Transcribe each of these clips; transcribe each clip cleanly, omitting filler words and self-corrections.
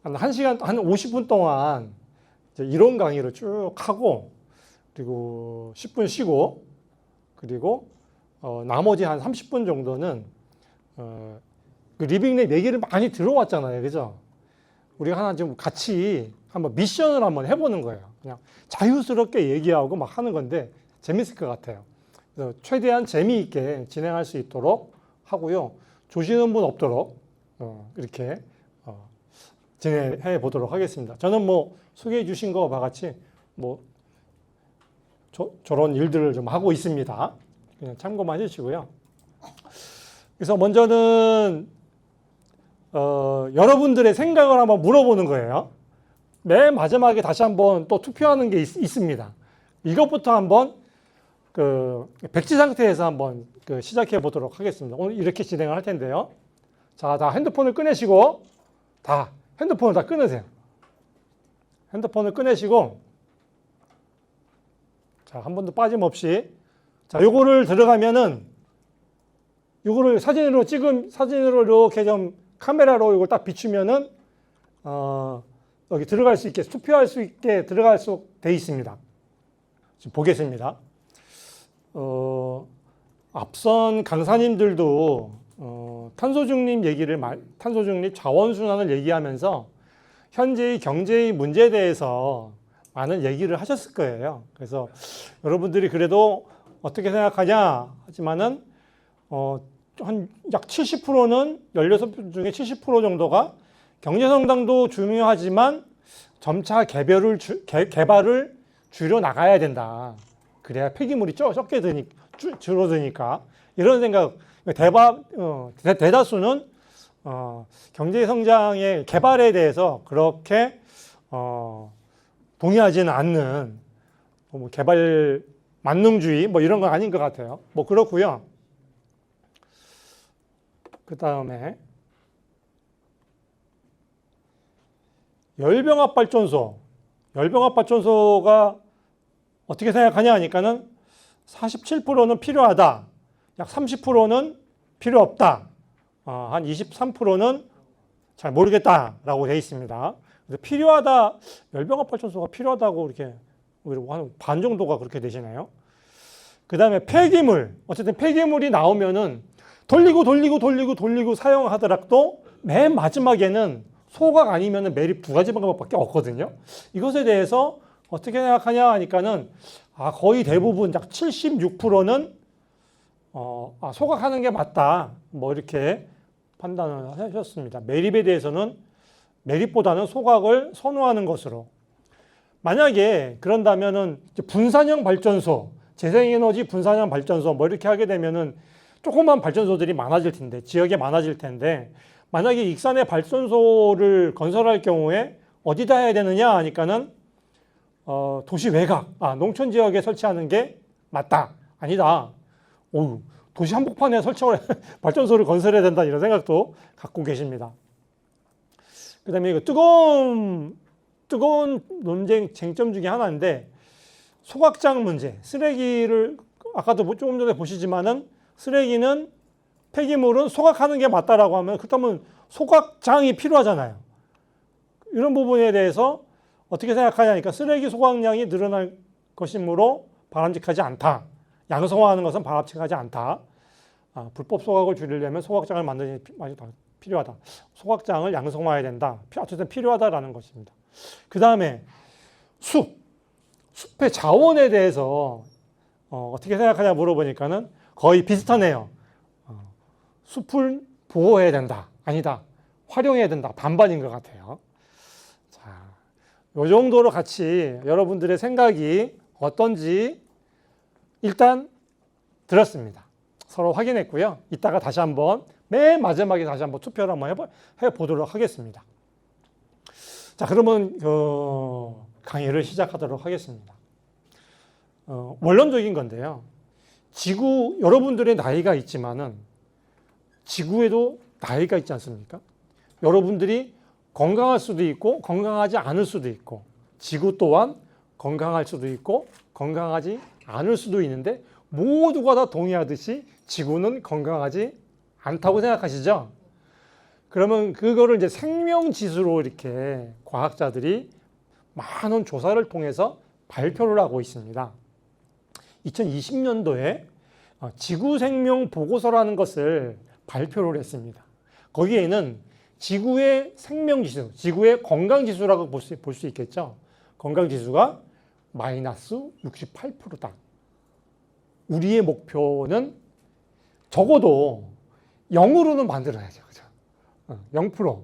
한 1시간, 한 50분 동안 이제 이론 강의를 쭉 하고, 그리고 10분 쉬고, 그리고 나머지 한 30분 정도는 그 리빙랩 얘기를 많이 들어왔잖아요. 그죠? 우리가 하나 지금 같이 한번 미션을 한번 해보는 거예요. 그냥 자유스럽게 얘기하고 막 하는 건데 재밌을 것 같아요. 그래서 최대한 재미있게 진행할 수 있도록 하고요. 조시는 분 없도록 이렇게 진행해 보도록 하겠습니다. 저는 뭐 소개해 주신 거와 같이 뭐 저런 일들을 좀 하고 있습니다. 그냥 참고만 해주시고요. 그래서 먼저는 여러분들의 생각을 한번 물어보는 거예요. 맨 마지막에 다시 한번 또 투표하는 게 있습니다. 이것부터 한번 백지 상태에서 한번 시작해 보도록 하겠습니다. 오늘 이렇게 진행을 할 텐데요. 자, 다 핸드폰을 꺼내시고, 다 핸드폰을 다 끊으세요. 핸드폰을 꺼내시고, 자, 한 번도 빠짐없이, 자, 요거를 들어가면은, 요거를 사진으로 이렇게 좀 카메라로 이걸 딱 비추면은, 여기 들어갈 수 있게, 투표할 수 있게 들어갈 수 돼 있습니다. 지금 보겠습니다. 앞선 강사님들도 탄소중립 자원순환을 얘기하면서 현재의 경제의 문제에 대해서 많은 얘기를 하셨을 거예요. 그래서 여러분들이 그래도 어떻게 생각하냐 하지만은 한 약 70%는 16분 중에 70% 정도가 경제성장도 중요하지만 점차 개발을 줄여 나가야 된다. 그래야 폐기물이 적게 줄어드니까 이런 생각. 대다수는 경제성장의 개발에 대해서 그렇게 동의하지는 않는 뭐 개발 만능주의 뭐 이런 건 아닌 것 같아요. 뭐 그렇고요. 그 다음에 열병합발전소가 어떻게 생각하냐 하니까는 47%는 필요하다. 약 30%는 필요 없다. 한 23%는 잘 모르겠다라고 되어 있습니다. 그래서 필요하다, 열병합발전소가 필요하다고 이렇게 한 반 정도가 그렇게 되시네요. 그 다음에 폐기물, 어쨌든 폐기물이 나오면은 돌리고 사용하더라도 맨 마지막에는 소각 아니면은 매립 두 가지 방법밖에 없거든요. 이것에 대해서 어떻게 생각하냐 하니까는 거의 대부분 약 76%는 소각하는 게 맞다. 뭐 이렇게 판단을 하셨습니다. 매립에 대해서는 매립보다는 소각을 선호하는 것으로. 만약에 그런다면은 분산형 발전소, 재생에너지 분산형 발전소 뭐 이렇게 하게 되면은 조그만 발전소들이 많아질 텐데, 지역에 많아질 텐데, 만약에 익산에 발전소를 건설할 경우에 어디다 해야 되느냐 하니까는 도시 외곽, 농촌 지역에 설치하는 게 맞다. 아니다. 도시 한복판에 발전소를 건설해야 된다 이런 생각도 갖고 계십니다. 그 다음에 이거 뜨거운 논쟁 쟁점 중에 하나인데 소각장 문제, 쓰레기를 아까도 조금 전에 보시지만은 쓰레기는 폐기물은 소각하는 게 맞다라고 하면 그렇다면 소각장이 필요하잖아요. 이런 부분에 대해서 어떻게 생각하냐니까 쓰레기 소각량이 늘어날 것이므로 바람직하지 않다. 양성화하는 것은 바람직하지 않다. 불법 소각을 줄이려면 소각장을 만드는 게 필요하다. 소각장을 양성화해야 된다. 어쨌든 필요하다라는 것입니다. 그 다음에 숲의 자원에 대해서 어떻게 생각하냐 물어보니까는 거의 비슷하네요. 숲을 보호해야 된다. 아니다. 활용해야 된다. 반반인 것 같아요. 자, 이 정도로 같이 여러분들의 생각이 어떤지 일단 들었습니다. 서로 확인했고요. 이따가 다시 한번 맨 마지막에 다시 한번 투표를 한번 해보도록 하겠습니다. 자, 그러면 강의를 시작하도록 하겠습니다. 원론적인 건데요. 여러분들의 나이가 있지만은 지구에도 나이가 있지 않습니까? 여러분들이 건강할 수도 있고 건강하지 않을 수도 있고 지구 또한 건강할 수도 있고 건강하지 않을 수도 있는데 모두가 다 동의하듯이 지구는 건강하지 않다고 생각하시죠? 그러면 그거를 이제 생명지수로 이렇게 과학자들이 많은 조사를 통해서 발표를 하고 있습니다. 2020년도에 지구생명 보고서라는 것을 발표를 했습니다. 거기에는 지구의 생명지수, 지구의 건강지수라고 볼 수 있겠죠. 건강지수가 마이너스 68%다. 우리의 목표는 적어도 0으로는 만들어야죠. 그죠? 0%.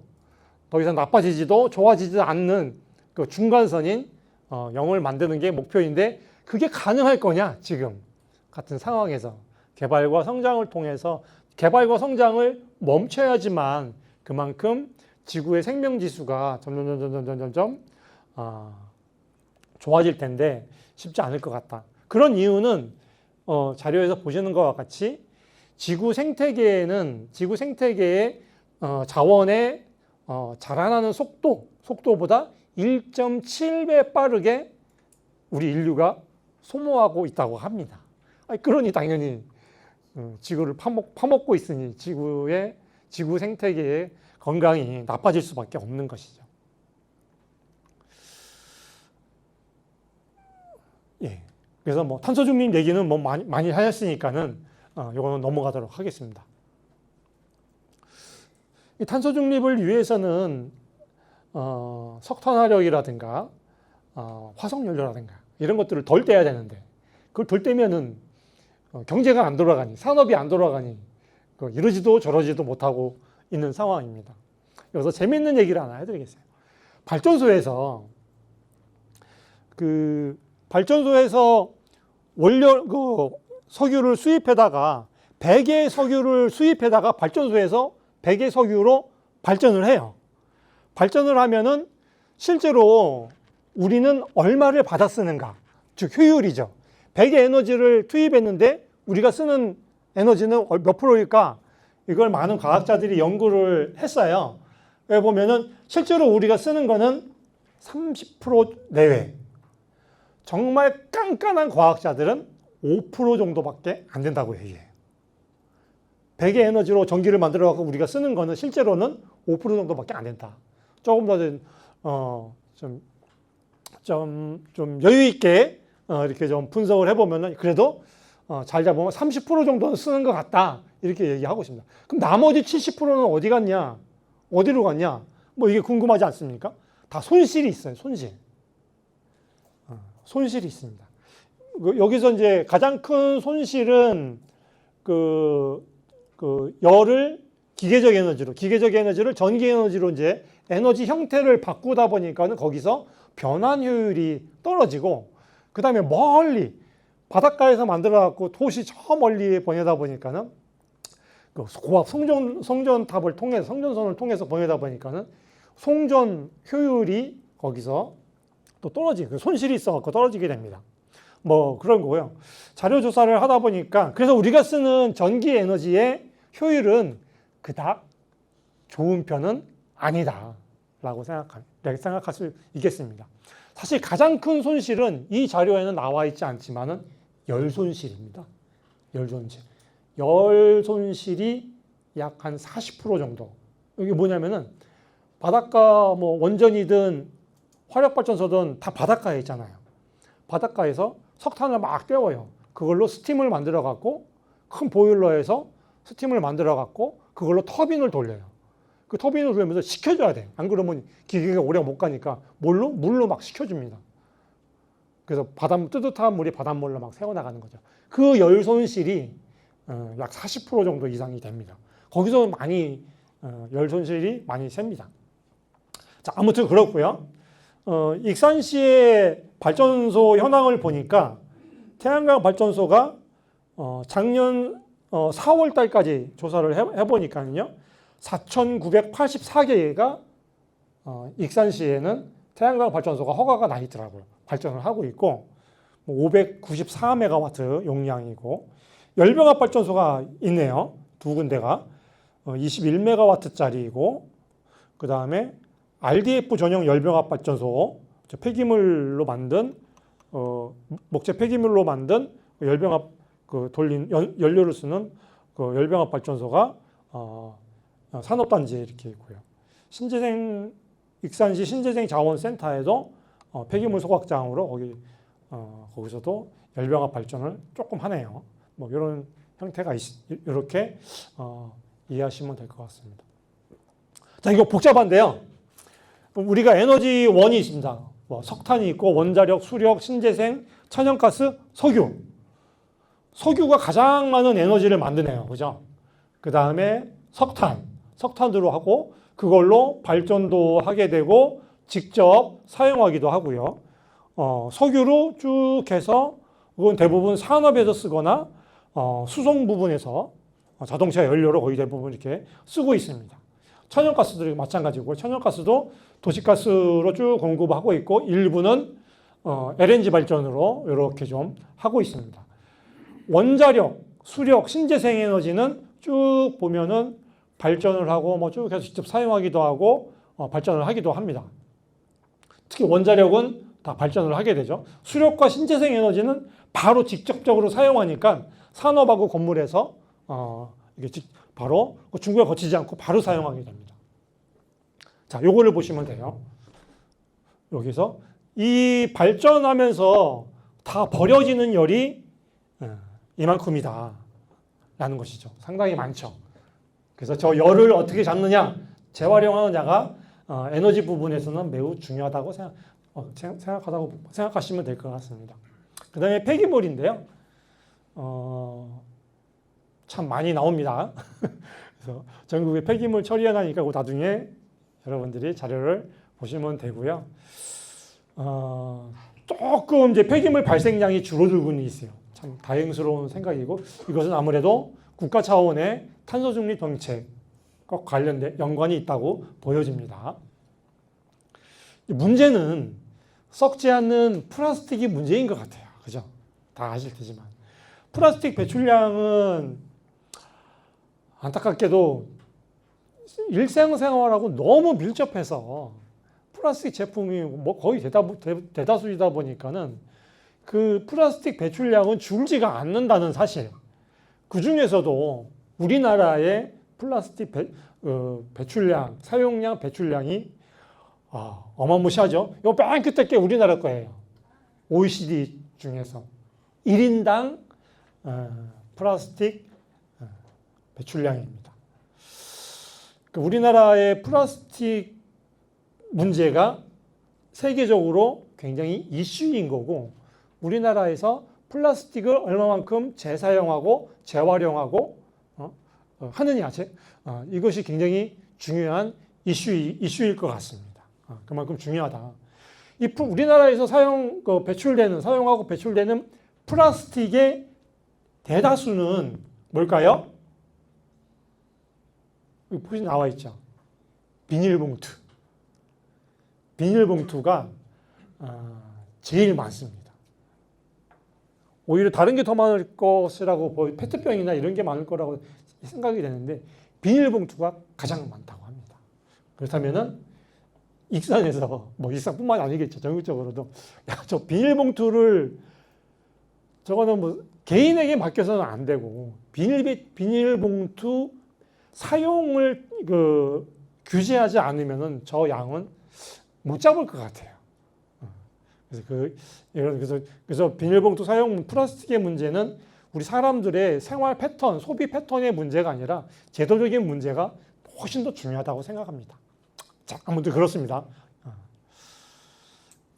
더 이상 나빠지지도 좋아지지도 않는 그 중간선인 0을 만드는 게 목표인데 그게 가능할 거냐? 지금 같은 상황에서 개발과 성장을 통해서 개발과 성장을 멈춰야지만 그만큼 지구의 생명지수가 점점 좋아질 텐데 쉽지 않을 것 같다. 그런 이유는 자료에서 보시는 것과 같이 지구 생태계의 자원의 자라나는 속도보다 1.7배 빠르게 우리 인류가 소모하고 있다고 합니다. 그러니 당연히 지구를 파먹고 있으니 지구 생태계의 건강이 나빠질 수밖에 없는 것이죠. 예. 그래서 뭐 탄소 중립 얘기는 뭐 많이 하셨으니까는 이거는 넘어가도록 하겠습니다. 이 탄소 중립을 위해서는 석탄화력이라든가 화석연료라든가 이런 것들을 덜 떼야 되는데 그걸 덜 떼면은 경제가 안 돌아가니 산업이 안 돌아가니 이러지도 저러지도 못하고 있는 상황입니다. 여기서 재미있는 얘기를 하나 해드리겠어요. 발전소에서 석유를 수입해다가 100의 석유를 수입해다가 발전소에서 100의 석유로 발전을 해요. 발전을 하면은 실제로 우리는 얼마를 받아 쓰는가? 즉 효율이죠. 100의 에너지를 투입했는데 우리가 쓰는 에너지는 몇 프로일까? 이걸 많은 과학자들이 연구를 했어요. 여기 보면은 실제로 우리가 쓰는 거는 30% 내외. 정말 깐깐한 과학자들은 5% 정도밖에 안 된다고 얘기해요. 100의 에너지로 전기를 만들어 갖고 우리가 쓰는 거는 실제로는 5% 정도밖에 안 된다. 조금 더 좀 여유 있게 이렇게 좀 분석을 해보면은 그래도 잘 잡으면 30% 정도는 쓰는 것 같다. 이렇게 얘기하고 있습니다. 그럼 나머지 70%는 어디 갔냐? 어디로 갔냐? 뭐 이게 궁금하지 않습니까? 다 손실이 있어요. 손실이 있습니다. 여기서 이제 가장 큰 손실은 열을 기계적 에너지를 전기 에너지로 이제 에너지 형태를 바꾸다 보니까는 거기서 변환 효율이 떨어지고 그 다음에 멀리 바닷가에서 만들어 갖고 도시 저 멀리 보내다 보니까는 고압 송전선을 통해서 보내다 보니까는 송전 효율이 거기서 또 떨어지고 손실이 있어 갖고 떨어지게 됩니다. 뭐 그런 거고요. 자료 조사를 하다 보니까 그래서 우리가 쓰는 전기 에너지의 효율은 그닥 좋은 편은 아니다라고 생각할 수 있겠습니다. 사실 가장 큰 손실은 이 자료에는 나와 있지 않지만은 열 손실입니다. 열 손실이 약 한 40% 정도. 이게 뭐냐면은 바닷가 뭐 원전이든 화력발전소든 다 바닷가에 있잖아요. 바닷가에서 석탄을 막 떼어요. 그걸로 스팀을 만들어 갖고 큰 보일러에서 스팀을 만들어 갖고 그걸로 터빈을 돌려요. 그 터빈을 돌리면서 식혀줘야 돼요. 안 그러면 기계가 오래 못 가니까 물로 막 식혀줍니다. 그래서 뜨뜻한 물이 바닷물로 막 새어나가는 거죠. 그 열 손실이 약 40% 정도 이상이 됩니다. 거기서 열 손실이 많이 셉니다. 자, 아무튼 그렇고요. 익산시의 발전소 현황을 보니까 태양광 발전소가 작년 4월 달까지 조사를 해보니까요. 4,984개가 익산시에는 태양광 발전소가 허가가 나 있더라고요. 발전을 하고 있고 594메가와트 용량이고 열병합 발전소가 있네요. 두 군데가 21메가와트짜리이고 그 다음에 RDF 전용 열병합 발전소 폐기물로 만든 목재 폐기물로 만든 열병합 돌린 연료를 쓰는 열병합 발전소가 산업단지에 이렇게 있고요. 신재생 익산시 신재생자원센터에도 폐기물 소각장으로 거기서도 열병합 발전을 조금 하네요. 뭐 이런 형태가 이렇게 이해하시면 될 것 같습니다. 자, 이거 복잡한데요. 우리가 에너지원이 있습니다. 뭐 석탄이 있고 원자력, 수력, 신재생, 천연가스, 석유. 석유가 가장 많은 에너지를 만드네요. 그죠? 그 다음에 석탄으로 하고 그걸로 발전도 하게 되고 직접 사용하기도 하고요. 석유로 쭉 해서 그건 대부분 산업에서 쓰거나 수송 부분에서 자동차 연료로 거의 대부분 이렇게 쓰고 있습니다. 천연가스도 마찬가지고 천연가스도 도시가스로 쭉 공급하고 있고 일부는 LNG 발전으로 이렇게 좀 하고 있습니다. 원자력, 수력, 신재생에너지는 쭉 보면은 발전을 하고 뭐 쭉 해서 직접 사용하기도 하고 발전을 하기도 합니다. 특히 원자력은 다 발전을 하게 되죠. 수력과 신재생에너지는 바로 직접적으로 사용하니까 산업하고 건물에서 이게 바로 중국에 거치지 않고 바로 사용하게 됩니다. 자, 요거를 보시면 돼요. 여기서 이 발전하면서 다 버려지는 열이 이만큼이다 라는 것이죠. 상당히 많죠. 그래서 저 열을 어떻게 잡느냐, 재활용하느냐가 에너지 부분에서는 매우 중요하다고 생각하시면 될 것 같습니다. 그 다음에 폐기물인데요. 참 많이 나옵니다. 그래서 전국의 폐기물 처리해나니까 나중에 여러분들이 자료를 보시면 되고요. 조금 이제 폐기물 발생량이 줄어들고는 있어요. 참 다행스러운 생각이고 이것은 아무래도 국가 차원의 탄소 중립 정책과 관련된 연관이 있다고 보여집니다. 문제는 썩지 않는 플라스틱이 문제인 것 같아요. 그죠? 다 아실 테지만 플라스틱 배출량은 안타깝게도 일상생활하고 너무 밀접해서 플라스틱 제품이 뭐 거의 대다수이다 보니까는 그 플라스틱 배출량은 줄지가 않는다는 사실. 그 중에서도 우리나라의 플라스틱 배출량, 사용량, 배출량이 어마무시하죠. 이거 맨 끝에 게 우리나라 거예요. OECD 중에서 1인당 플라스틱 배출량입니다. 우리나라의 플라스틱 문제가 세계적으로 굉장히 이슈인 거고 우리나라에서 플라스틱을 얼마만큼 재사용하고 재활용하고 하느냐 이것이 굉장히 중요한 이슈일 것 같습니다. 그만큼 중요하다. 우리나라에서 사용하고 배출되는 플라스틱의 대다수는 뭘까요? 여기 나와 있죠. 비닐봉투. 비닐봉투가 제일 많습니다. 오히려 다른 게 더 많을 것이라고 페트병이나 이런 게 많을 거라고 생각이 되는데 비닐봉투가 가장 많다고 합니다. 그렇다면은 익산에서 익산뿐만 아니겠죠. 전국적으로도 저 비닐봉투를 저거는 개인에게 맡겨서는 안 되고 비닐봉투 사용을 규제하지 않으면은 저 양은 못 잡을 것 같아요. 그래서 비닐봉투 사용 플라스틱의 문제는 우리 사람들의 생활 패턴, 소비 패턴의 문제가 아니라 제도적인 문제가 훨씬 더 중요하다고 생각합니다. 자, 아무튼 그렇습니다.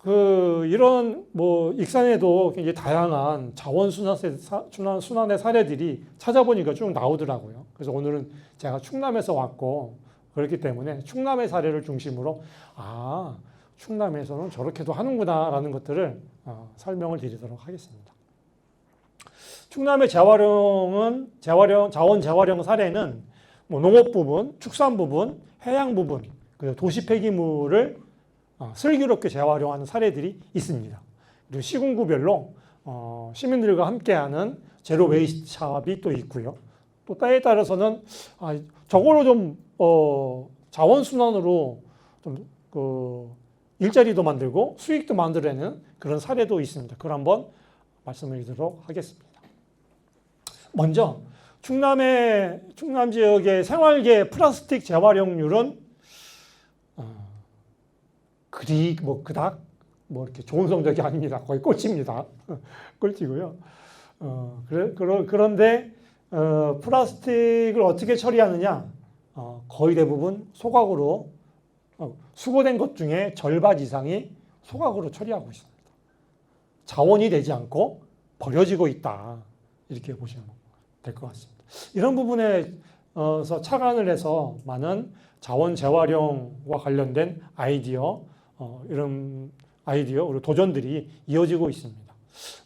이런 익산에도 굉장히 다양한 자원순환의 사례들이 찾아보니까 쭉 나오더라고요. 그래서 오늘은 제가 충남에서 왔고 그렇기 때문에 충남의 사례를 중심으로 충남에서는 저렇게도 하는구나라는 것들을 설명을 드리도록 하겠습니다. 충남의 자원 재활용 사례는 농업 부분, 축산 부분, 해양 부분, 그리고 도시 폐기물을 슬기롭게 재활용하는 사례들이 있습니다. 그리고 시군구별로 시민들과 함께하는 제로 웨이스트 사업이 또 있고요. 또 때에 따라서는 저걸로 좀 자원순환으로 좀 일자리도 만들고 수익도 만들어내는 그런 사례도 있습니다. 그걸 한번 말씀을 드리도록 하겠습니다. 먼저 충남 지역의 생활계 플라스틱 재활용률은 그리 그닥 이렇게 좋은 성적이 아닙니다. 거의 꼴찌입니다. 꼴찌고요. 그런데 플라스틱을 어떻게 처리하느냐? 거의 대부분 소각으로 수거된 것 중에 절반 이상이 소각으로 처리하고 있습니다. 자원이 되지 않고 버려지고 있다. 이렇게 보시면 될 것 같습니다. 이런 부분에서 착안을 해서 많은 자원 재활용과 관련된 아이디어, 이런 아이디어, 그리고 도전들이 이어지고 있습니다.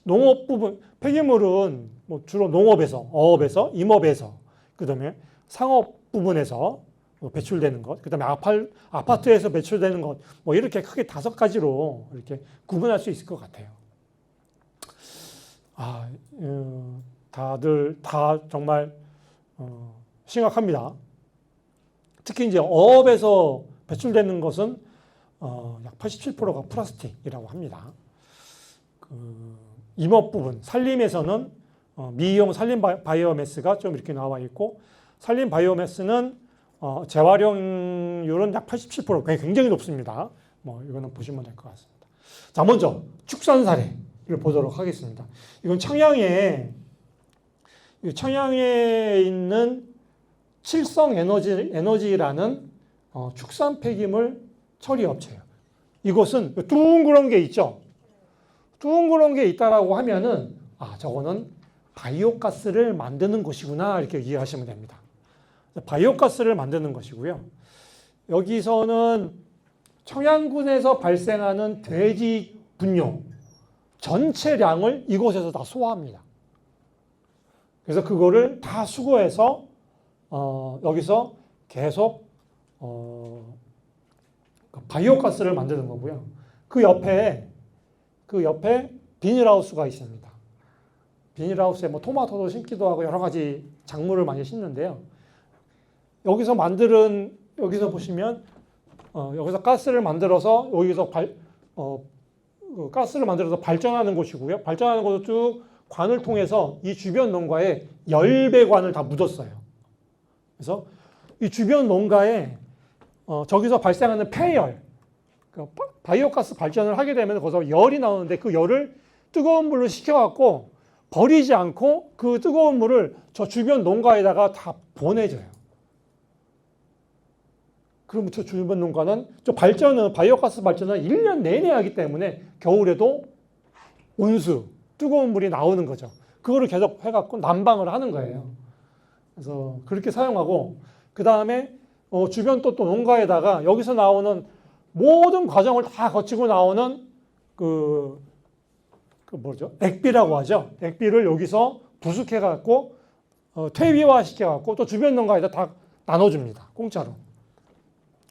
농업 부분, 폐기물은 주로 농업에서, 어업에서, 임업에서, 그 다음에 상업 부분에서 배출되는 것, 그 다음에 아파트에서 배출되는 것, 이렇게 크게 5가지로 이렇게 구분할 수 있을 것 같아요. 다들 다 정말 심각합니다. 특히 이제 어업에서 배출되는 것은 약 87%가 플라스틱이라고 합니다. 임업 부분, 산림에서는 미이용 산림 바이오매스가 좀 이렇게 나와 있고, 산림 바이오매스는 재활용률은 약 87%, 굉장히 높습니다. 이거는 보시면 될 것 같습니다. 자, 먼저 축산 사례를 보도록 하겠습니다. 이건 청양에 있는 칠성에너지라는 축산 폐기물 처리 업체예요. 이곳은 둥그런 게 있죠. 둥그런 게 있다라고 하면은 저거는 바이오가스를 만드는 곳이구나 이렇게 이해하시면 됩니다. 바이오가스를 만드는 것이고요. 여기서는 청양군에서 발생하는 돼지 분뇨 전체량을 이곳에서 다 소화합니다. 그래서 그거를 다 수거해서 여기서 계속 바이오가스를 만드는 거고요. 그 옆에 비닐하우스가 있습니다. 비닐하우스에 토마토도 심기도 하고 여러 가지 작물을 많이 심는데요. 여기서 보시면 여기서 가스를 만들어서 가스를 만들어서 발전하는 곳이고요. 발전하는 곳을 쭉 관을 통해서 이 주변 농가에 열배관을 다 묻었어요. 그래서 이 주변 농가에 저기서 발생하는 폐열, 바이오가스 발전을 하게 되면 거기서 열이 나오는데 그 열을 뜨거운 물로 식혀갖고 버리지 않고 그 뜨거운 물을 저 주변 농가에다가 다 보내줘요. 그럼 저 주변 농가는 바이오가스 발전은 1년 내내 하기 때문에 겨울에도 온수, 뜨거운 물이 나오는 거죠. 그거를 계속 해갖고 난방을 하는 거예요. 그래서 그렇게 사용하고, 그 다음에 주변 또 농가에다가 여기서 나오는 모든 과정을 다 거치고 나오는 액비라고 하죠. 액비를 여기서 부숙해갖고 퇴비화 시켜갖고 또 주변 농가에다 다 나눠줍니다. 공짜로.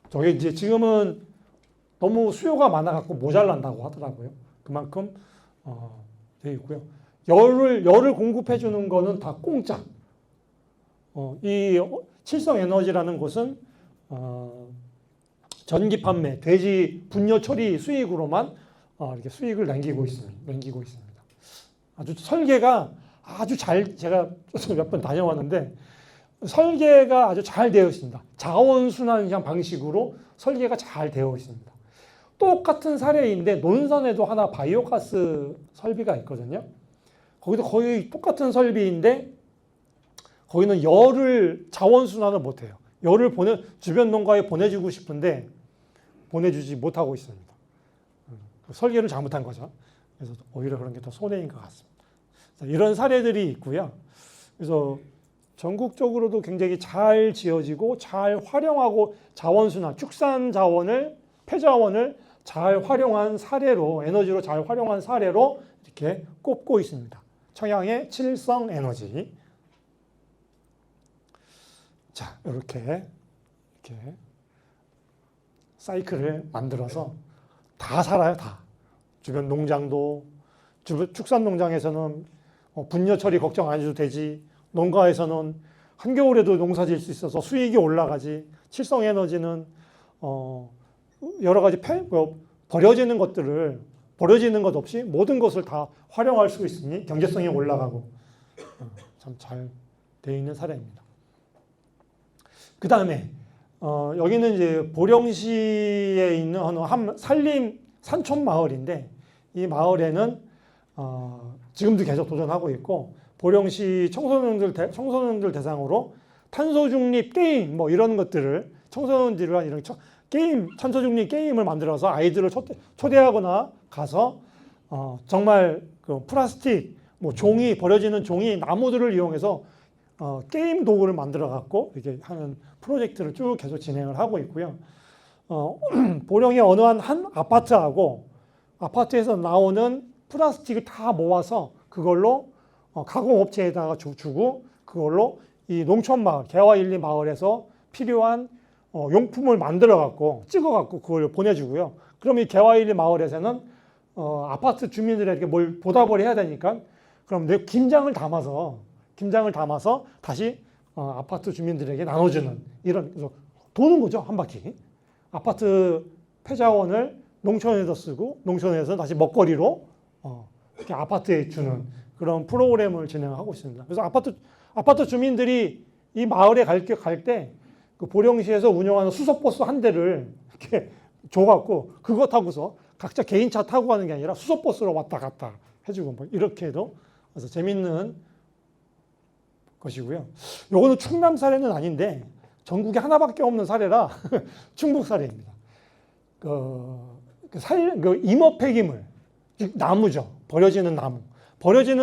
저게 이제 지금은 너무 수요가 많아갖고 모자란다고 하더라고요. 그만큼 되어 있고요. 열을 공급해 주는 거는 다 공짜. 이 칠성에너지라는 곳은 전기 판매, 돼지 분뇨 처리 수익으로만 이렇게 수익을 남기고 있습니다. 아주 설계가 제가 몇 번 다녀왔는데 설계가 아주 잘 되어 있습니다. 자원순환형 방식으로 설계가 잘 되어 있습니다. 똑같은 사례인데 논산에도 하나 바이오가스 설비가 있거든요. 거기도 거의 똑같은 설비인데 거기는 열을 자원순환을 못해요. 열을 주변 농가에 보내주고 싶은데 보내주지 못하고 있습니다. 설계를 잘못한 거죠. 그래서 오히려 그런 게 더 손해인 것 같습니다. 이런 사례들이 있고요. 그래서 전국적으로도 굉장히 잘 지어지고 잘 활용하고 자원순환, 축산 자원을, 폐자원을 잘 활용한 사례로, 에너지로 잘 활용한 사례로 이렇게 꼽고 있습니다. 청양의 칠성에너지. 자, 이렇게 사이클을 만들어서 다 살아요, 다. 주변 농장도, 축산 농장에서는 분뇨 처리 걱정 안 해도 되지. 농가에서는 한겨울에도 농사 지을 수 있어서 수익이 올라가지. 칠성에너지는 여러 가지 버려지는 것 없이 모든 것을 다 활용할 수 있으니 경제성이 올라가고 참 잘 되어 있는 사례입니다. 그 다음에 여기는 이제 보령시에 있는 한 산림 산촌 마을인데 이 마을에는 지금도 계속 도전하고 있고 보령시 청소년들 대상으로 탄소 중립 게임 뭐 이런 것들을 청소년들과 이런 게임 탄소 중립 게임을 만들어서 아이들을 초대하거나 가서 정말 그 플라스틱 뭐 종이 버려지는 종이 나무들을 이용해서 게임 도구를 만들어 갖고 이렇게 하는 프로젝트를 쭉 계속 진행을 하고 있고요. 보령의 어느 한 아파트하고 아파트에서 나오는 플라스틱을 다 모아서 그걸로 가공업체에다가 주고 그걸로 이 농촌마을 개화 1, 2 마을에서 필요한 용품을 만들어 갖고 찍어 갖고 그걸 보내주고요. 그럼 이 개화 1, 2 마을에서는 아파트 주민들에게 뭘 보답을 해야 되니까 그럼 내 김장을 담아서 다시 아파트 주민들에게 나눠주는 이런 그래서 도는 거죠 한 바퀴. 아파트 폐자원을 농촌에서 쓰고 농촌에서 다시 먹거리로 이렇게 아파트에 주는 그런 프로그램을 진행하고 있습니다. 그래서 아파트 주민들이 이 마을에 갈 때 그 보령시에서 운영하는 수소버스 한 대를 이렇게 줘갖고 그거 타고서 각자 개인차 타고 가는 게 아니라 수소버스로 왔다 갔다 해주고 뭐 이렇게 해도 그래서 재밌는 것이고요. 요거는 충남 사례는 아닌데 전국에 하나밖에 없는 사례라 충북 사례입니다. 임업 폐기물, 즉 나무죠. 버려지는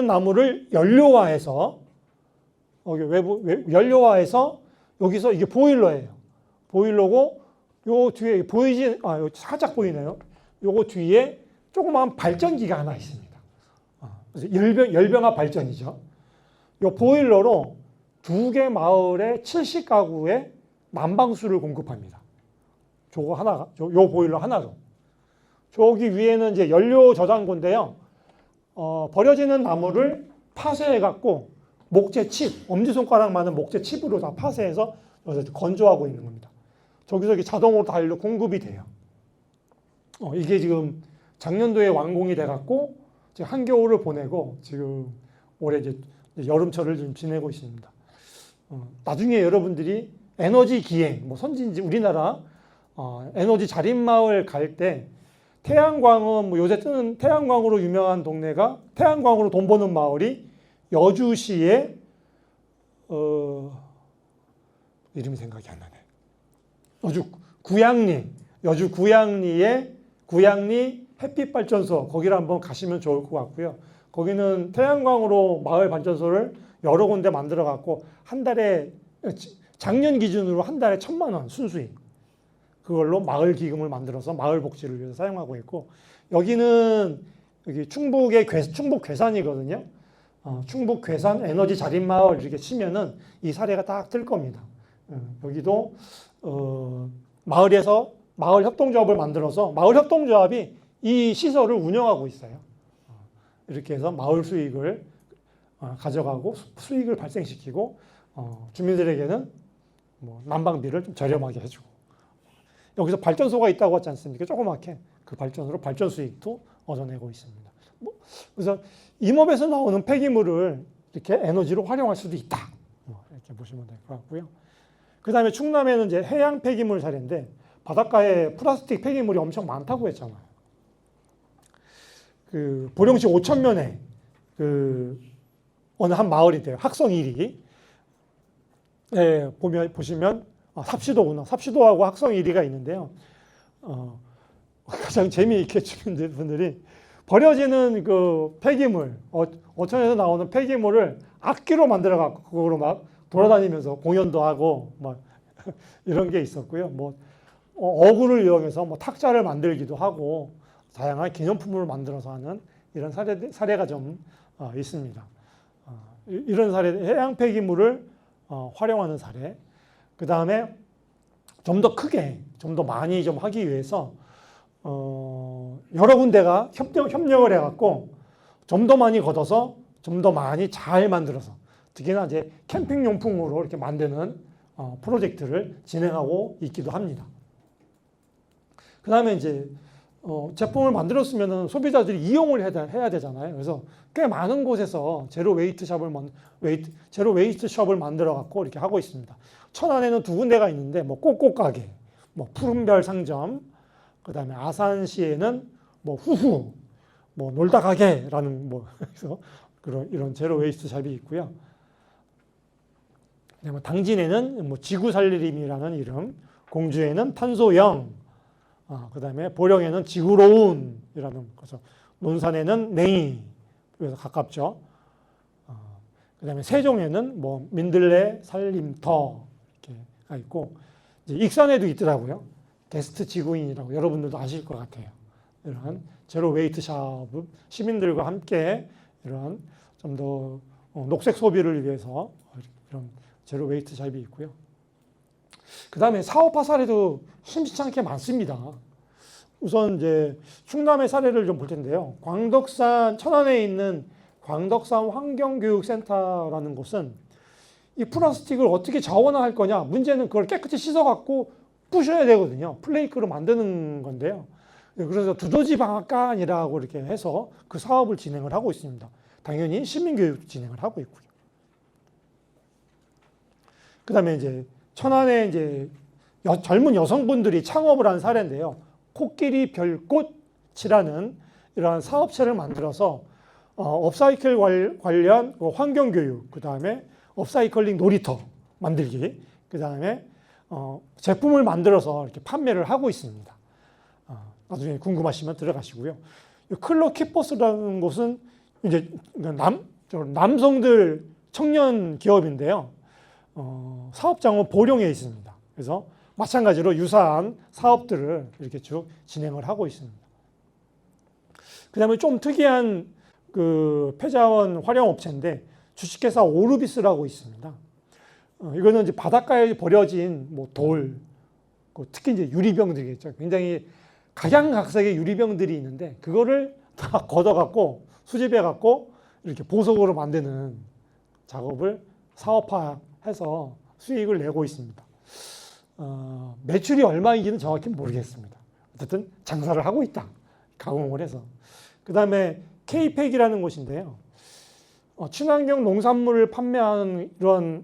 나무를 연료화해서 연료화해서 여기서 이게 보일러예요. 보일러고 요 뒤에 살짝 보이네요. 요거 뒤에 조그마한 발전기가 하나 있습니다. 열병합 발전이죠. 요 보일러로 2개 마을의 70가구에 난방수를 공급합니다. 저거 하나가, 요 보일러 하나로. 저기 위에는 이제 연료 저장고인데요. 버려지는 나무를 파쇄해갖고 목재 칩, 엄지손가락만한 목재 칩으로 다 파쇄해서 건조하고 있는 겁니다. 저기서 자동으로 다 일로 공급이 돼요. 이게 지금 작년도에 완공이 돼갖고 한겨울을 보내고 지금 올해 이제 여름철을 좀 지내고 있습니다. 나중에 여러분들이 에너지 기행, 뭐 선진지 우리나라 에너지 자립마을 갈 때 태양광은 뭐 요새 뜨는 태양광으로 유명한 동네가 태양광으로 돈 버는 마을이 여주시의 이름이 생각이 안 나네. 여주 구양리의 구양리 햇빛발전소 거기를 한번 가시면 좋을 것 같고요. 거기는 태양광으로 마을 발전소를 여러 군데 만들어 갖고 한 달에 작년 기준으로 한 달에 1,000만 원 순수익 그걸로 마을 기금을 만들어서 마을 복지를 위해서 사용하고 있고 여기는 여기 충북 괴산이거든요. 충북 괴산 에너지 자립마을 이렇게 치면은 이 사례가 딱 뜰 겁니다. 여기도 마을에서 마을 협동조합을 만들어서 마을 협동조합이 이 시설을 운영하고 있어요. 이렇게 해서 마을 수익을 가져가고 수익을 발생시키고 주민들에게는 뭐 난방비를 좀 저렴하게 해주고 여기서 발전소가 있다고 하지 않습니까? 조그맣게 그 발전소로 발전 수익도 얻어내고 있습니다. 그래서 임업에서 나오는 폐기물을 이렇게 에너지로 활용할 수도 있다. 이렇게 보시면 될 것 같고요. 그 다음에 충남에는 이제 해양 폐기물 사례인데 바닷가에 플라스틱 폐기물이 엄청 많다고 했잖아요. 그 보령시 오천면에 그 어느 한 마을인데요. 학성 1위. 보시면 삽시도구나. 삽시도하고 학성 1위가 있는데요. 가장 재미있게 주민분들이 버려지는 그 폐기물, 어촌에서 나오는 폐기물을 악기로 만들어 갖고 그거로 막 돌아다니면서 공연도 하고 막 이런 게 있었고요. 뭐 어구를 이용해서 뭐 탁자를 만들기도 하고 다양한 기념품을 만들어서 하는 이런 사례가 좀 있습니다. 이런 사례, 해양 폐기물을 활용하는 사례. 그 다음에 좀 더 크게, 좀 더 많이 좀 하기 위해서 여러 군데가 협력을 해갖고 좀 더 많이 걷어서 좀 더 많이 잘 만들어서 특히나 이제 캠핑 용품으로 이렇게 만드는 프로젝트를 진행하고 있기도 합니다. 그 다음에 이제 제품을 만들었으면 소비자들이 이용을 해야 되잖아요. 그래서 꽤 많은 곳에서 제로 웨이트 숍을 만들어 갖고 이렇게 하고 있습니다. 천안에는 2군데가 있는데 뭐 꼬꼬 가게, 뭐 푸른별 상점, 그다음에 아산시에는 뭐 후후, 뭐 놀다 가게라는 뭐 그래서 이런 제로 웨이스트 샵이 있고요. 그다음에 당진에는 뭐 지구 살림이라는 이름, 공주에는 탄소영, 그다음에 보령에는 지구로운이라는, 그래서 논산에는 냉이, 그래서 가깝죠. 그다음에 세종에는 뭐 민들레 살림터 이렇게가 있고, 이제 익산에도 있더라고요. 게스트 지구인이라고 여러분들도 아실 것 같아요. 이런 제로 웨이트 샵, 시민들과 함께 이런 좀 더 녹색 소비를 위해서 이런 제로 웨이트 샵이 있고요. 그 다음에 사업화 사례도 심상찮게 많습니다. 우선 이제 충남의 사례를 좀 볼 텐데요. 광덕산, 천안에 있는 광덕산 환경교육센터라는 곳은 이 플라스틱을 어떻게 자원화할 거냐, 문제는 그걸 깨끗이 씻어갖고 부셔야 되거든요. 플레이크로 만드는 건데요. 그래서 두더지 방앗간이라고 이렇게 해서 그 사업을 진행을 하고 있습니다. 당연히 시민교육도 진행을 하고 있고요. 그 다음에 이제 천안에 이제 젊은 여성분들이 창업을 한 사례인데요. 코끼리 별꽃이라는 이러한 사업체를 만들어서 업사이클 관련 환경교육, 그 다음에 업사이클링 놀이터 만들기, 그 다음에 제품을 만들어서 이렇게 판매를 하고 있습니다. 나중에 궁금하시면 들어가시고요. 클로 키퍼스라는 곳은 이제 남성들 청년 기업인데요. 사업장은 보령에 있습니다. 그래서 마찬가지로 유사한 사업들을 이렇게 쭉 진행을 하고 있습니다. 그 다음에 좀 특이한 그 폐자원 활용 업체인데 주식회사 오르비스라고 있습니다. 이거는 이제 바닷가에 버려진 뭐 돌, 특히 이제 유리병들이겠죠. 굉장히 각양각색의 유리병들이 있는데 그거를 다 걷어갖고 수집해갖고 이렇게 보석으로 만드는 작업을 사업화해서 수익을 내고 있습니다. 매출이 얼마인지는 정확히 모르겠습니다. 어쨌든 장사를 하고 있다. 가공을 해서. 그 다음에 K팩이라는 곳인데요. 친환경 농산물을 판매하는 이런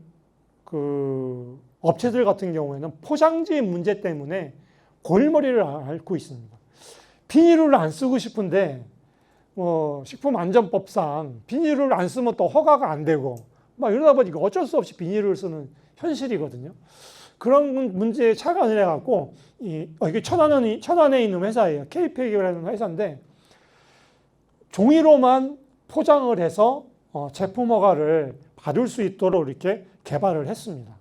그 업체들 같은 경우에는 포장지 문제 때문에 골머리를 앓고 있습니다. 비닐을 안 쓰고 싶은데 식품안전법상 비닐을 안 쓰면 또 허가가 안 되고 막 이러다 보니까 어쩔 수 없이 비닐을 쓰는 현실이거든요. 그런 문제에 착안을 해갖고 이게 천안에 있는 회사예요. K팩이라는 회사인데 종이로만 포장을 해서 제품 허가를 받을 수 있도록 이렇게 개발을 했습니다.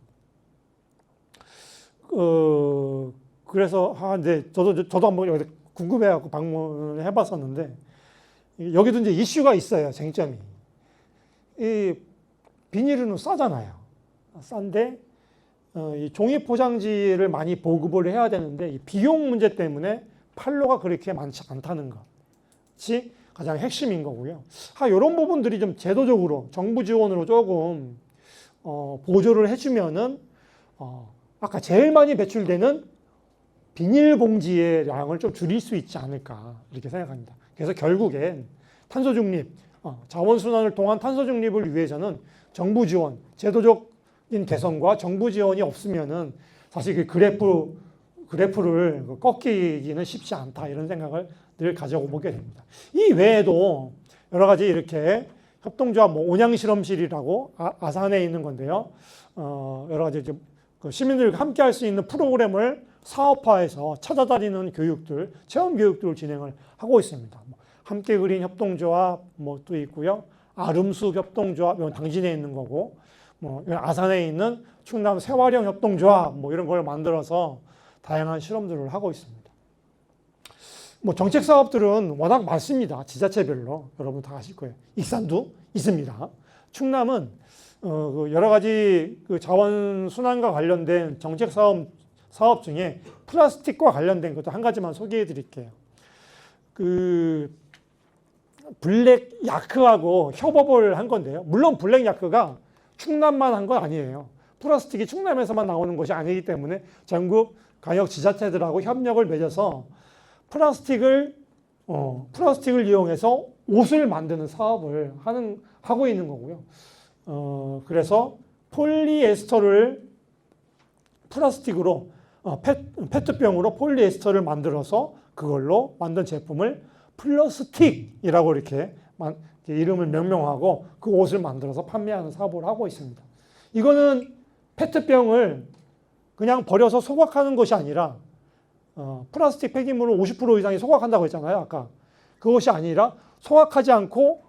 그래서 근데 저도 한번 여기 궁금해갖고 방문을 해봤었는데 여기도 이제 이슈가 있어요. 쟁점이. 이 비닐은 싸잖아요. 싼데 이 종이 포장지를 많이 보급을 해야 되는데 이 비용 문제 때문에 판로가 그렇게 많지 않다는 것이 가장 핵심인 거고요. 이런 부분들이 좀 제도적으로 정부 지원으로 조금 보조를 해주면은 아까 제일 많이 배출되는 비닐봉지의 양을 좀 줄일 수 있지 않을까 이렇게 생각합니다. 그래서 결국엔 탄소 중립, 자원순환을 통한 탄소 중립을 위해서는 정부 지원, 제도적인 개선과 정부 지원이 없으면은 사실 그 그래프를 꺾이기는 쉽지 않다 이런 생각을 늘 가져보게 됩니다. 이 외에도 여러 가지 이렇게 협동조합, 온양실험실이라고 아산에 있는 건데요. 여러 가지 시민들과 함께 할 수 있는 프로그램을 사업화해서 찾아다니는 교육들, 체험 교육들을 진행을 하고 있습니다. 함께 그린 협동조합 또 있고요. 아름숲 협동조합, 이건 당진에 있는 거고, 아산에 있는 충남 세활형 협동조합, 이런 걸 만들어서 다양한 실험들을 하고 있습니다. 정책 사업들은 워낙 많습니다. 지자체별로. 여러분 다 아실 거예요. 익산도 있습니다. 충남은 여러 가지 그 자원 순환과 관련된 정책 사업 중에 플라스틱과 관련된 것도 한 가지만 소개해 드릴게요. 블랙 야크하고 협업을 한 건데요. 물론 블랙 야크가 충남만 한 건 아니에요. 플라스틱이 충남에서만 나오는 것이 아니기 때문에 전국 광역 지자체들하고 협력을 맺어서 플라스틱을 이용해서 옷을 만드는 사업을 하고 있는 거고요. 그래서 폴리에스터를 플라스틱으로 페트병으로 폴리에스터를 만들어서 그걸로 만든 제품을 플러스틱이라고 이렇게 이름을 명명하고 그 옷을 만들어서 판매하는 사업을 하고 있습니다. 이거는 페트병을 그냥 버려서 소각하는 것이 아니라 플라스틱 폐기물을 50% 이상이 소각한다고 했잖아요. 아까 그것이 아니라 소각하지 않고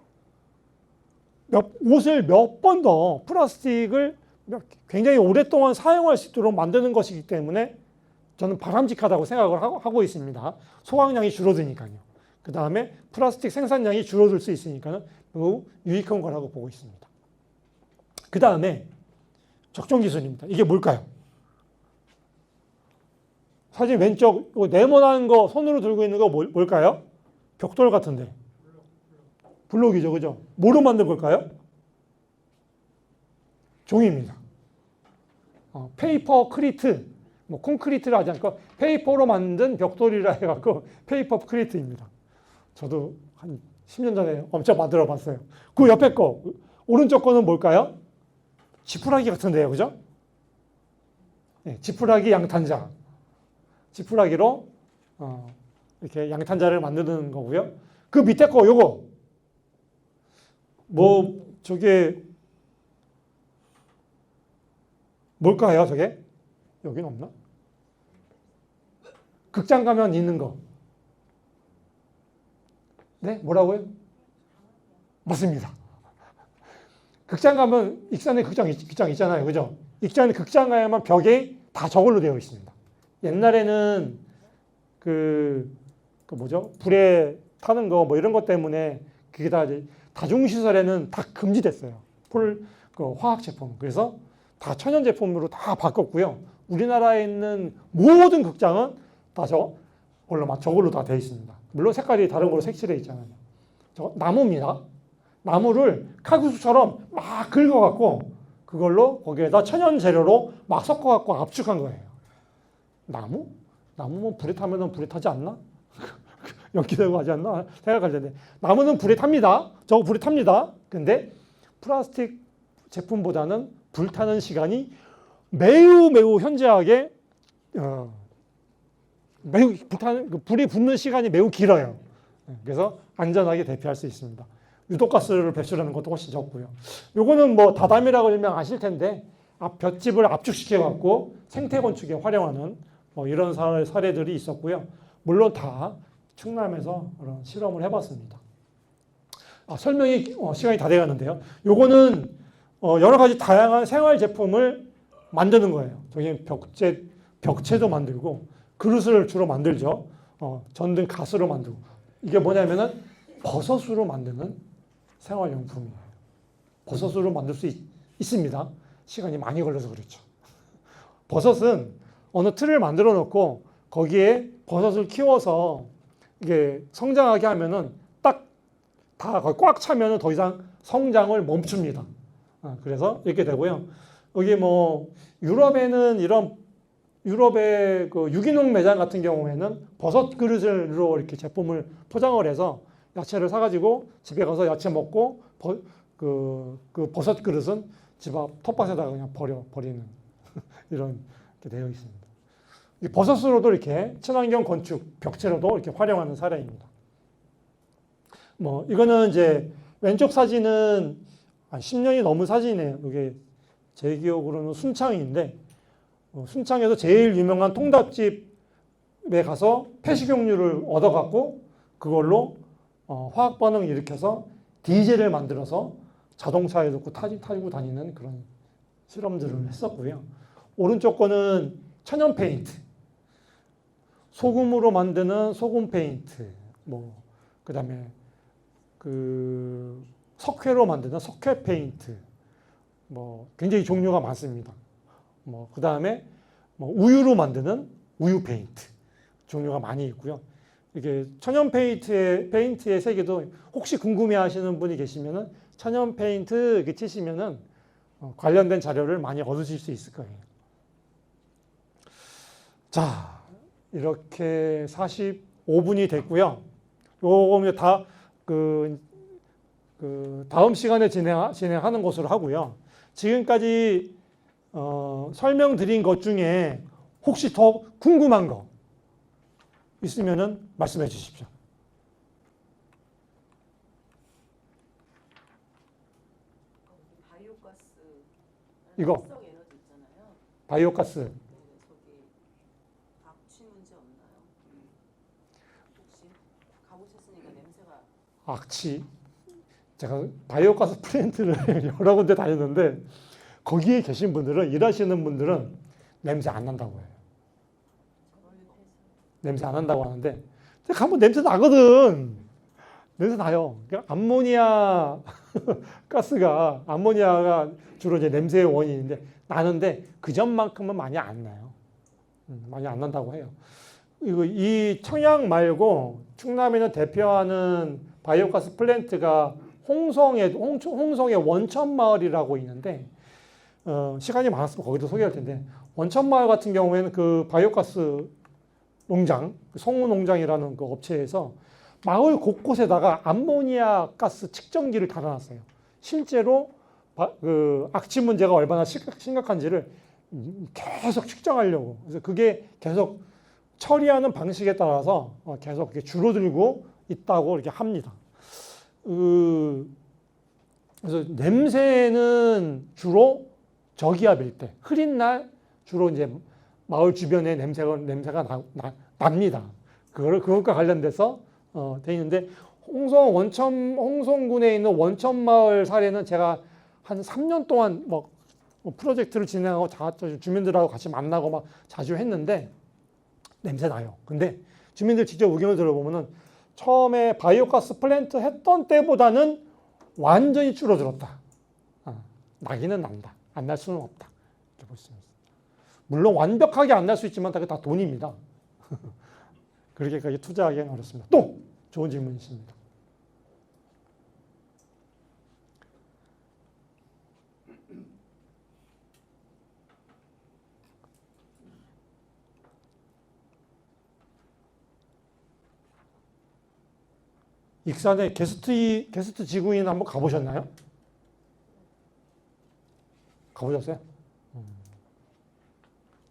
옷을 몇 번 더 플라스틱을 굉장히 오랫동안 사용할 수 있도록 만드는 것이기 때문에 저는 바람직하다고 생각을 하고 있습니다. 소각량이 줄어드니까요. 그 다음에 플라스틱 생산량이 줄어들 수 있으니까 매우 유익한 거라고 보고 있습니다. 그 다음에 적정 기술입니다. 이게 뭘까요? 사진 왼쪽 네모난 거 손으로 들고 있는 거 뭘까요? 벽돌 같은데. 블록이죠, 그죠? 뭐로 만든 걸까요? 종이입니다. 페이퍼 크리트, 뭐 콘크리트를 하지 않고 페이퍼로 만든 벽돌이라 해갖고 페이퍼 크리트입니다. 저도 한 10년 전에 엄청 만들어 봤어요. 그 옆에 거, 오른쪽 거는 뭘까요? 지푸라기 같은데요, 그죠? 네, 지푸라기 양탄자. 지푸라기로 이렇게 양탄자를 만드는 거고요. 그 밑에 거 요거 저게 뭘까요? 저게 여긴 없나? 극장 가면 있는 거. 네, 뭐라고요? 맞습니다. 극장 가면 익산에 극장 있잖아요, 그죠? 익산에 극장 가야만 벽에 다 저걸로 되어 있습니다. 옛날에는 불에 타는 거 뭐 이런 것 때문에 그게 다 다중시설에는 다 금지됐어요. 화학 제품. 그래서 다 천연 제품으로 다 바꿨고요. 우리나라에 있는 모든 극장은 다 저걸로 다 되어 있습니다. 물론 색깔이 다른 걸로 색칠해 있잖아요. 저 나무입니다. 나무를 칼국수처럼 막 긁어갖고 그걸로 거기에다 천연 재료로 막 섞어갖고 압축한 거예요. 나무? 나무면 불에 타면 불에 타지 않나? 연기되고 하지 않나? 생각할 텐데. 나무는 불에 탑니다. 저거 불에 탑니다. 근데 플라스틱 제품보다는 불타는 시간이 매우 현저하게, 불이 붙는 시간이 매우 길어요. 그래서 안전하게 대피할 수 있습니다. 유독가스를 배출하는 것도 훨씬 적고요. 요거는 뭐 다담이라고 일명 아실 텐데, 볏짚을 압축시켜갖고 생태 건축에 활용하는 이런 사례들이 있었고요. 물론 다 충남에서 그런 실험을 해봤습니다. 설명이 시간이 다 돼가는데요. 요거는 여러 가지 다양한 생활 제품을 만드는 거예요. 저기 벽체도 만들고 그릇을 주로 만들죠. 전등 가스로 만들고. 이게 뭐냐면은 버섯으로 만드는 생활용품이에요. 버섯으로 만들 수 있습니다. 시간이 많이 걸려서 그렇죠. 버섯은 어느 틀을 만들어 놓고 거기에 버섯을 키워서 이게 성장하게 하면은 딱 다 꽉 차면은 더 이상 성장을 멈춥니다. 그래서 이렇게 되고요. 여기 유럽의 그 유기농 매장 같은 경우에는 버섯 그릇으로 이렇게 제품을 포장을 해서 야채를 사가지고 집에 가서 야채 먹고 그 버섯 그릇은 집 앞 텃밭에다가 그냥 버리는 이런 게 되어 있습니다. 버섯으로도 이렇게 친환경 건축 벽체로도 이렇게 활용하는 사례입니다. 이거는 이제 왼쪽 사진은 한 10년이 넘은 사진이에요. 이게 제 기억으로는 순창인데 순창에서 제일 유명한 통닭집에 가서 폐식용유를 얻어갖고 그걸로 화학 반응을 일으켜서 디젤을 만들어서 자동차에 넣고 타고 다니는 그런 실험들을 했었고요. 오른쪽 거는 천연 페인트, 소금으로 만드는 소금 페인트, 그다음에 석회로 만드는 석회 페인트, 굉장히 종류가 많습니다. 그다음에 우유로 만드는 우유 페인트 종류가 많이 있고요. 이게 천연 페인트의 세계도 혹시 궁금해하시는 분이 계시면은 천연 페인트 이렇게 치시면은 관련된 자료를 많이 얻으실 수 있을 거예요. 자, 이렇게 5분이 됐고요. 요거 다음 시간에 진행하는 것으로 하고요. 지금까지 설명드린 것 중에 혹시 더 궁금한 거 있으면은 말씀해 주십시오. 바이오가스 이거 활성 에너지 있잖아요. 바이오가스. 네, 저기 악취 문제 없나요? 혹시 가보셨으니까 냄새가 악취. 제가 바이오가스 플랜트를 여러 군데 다녔는데 거기에 계신 분들은 일하시는 분들은 냄새 안 난다고 해요. 냄새 안 난다고 하는데 가면 냄새 나거든. 냄새 나요. 그러니까 암모니아 가스가 암모니아가 주로 이제 냄새의 원인인데 나는데 그 전만큼은 많이 안 나요. 많이 안 난다고 해요. 이 청양 말고 충남에는 대표하는 바이오가스 플랜트가 홍성의 원천마을이라고 있는데 시간이 많았으면 거기도 소개할 텐데 원천마을 같은 경우에는 그 바이오가스 농장, 성우농장이라는 그 업체에서 마을 곳곳에다가 암모니아 가스 측정기를 달아놨어요. 실제로 그 악취 문제가 얼마나 심각한지를 계속 측정하려고. 그래서 그게 계속 처리하는 방식에 따라서 계속 이렇게 줄어들고 있다고 이렇게 합니다. 그래서 냄새는 주로 저기압일 때, 흐린 날 주로 이제 마을 주변에 냄새가 납니다. 그것과 관련돼서 돼 있는데 홍성군에 있는 원천마을 사례는 제가 한 3년 동안 뭐 프로젝트를 진행하고 주민들하고 같이 만나고 막 자주 했는데 냄새 나요. 근데 주민들 직접 의견을 들어보면은 처음에 바이오가스 플랜트 했던 때보다는 완전히 줄어들었다. 나기는 난다. 안 날 수는 없다. 이렇게 볼 수 있습니다. 물론 완벽하게 안 날 수 있지만 다 돈입니다. 그렇게까지 투자하기는 어렵습니다. 또 좋은 질문 있습니다. 익산에 게스트 지구인 한번 가보셨나요? 가보셨어요?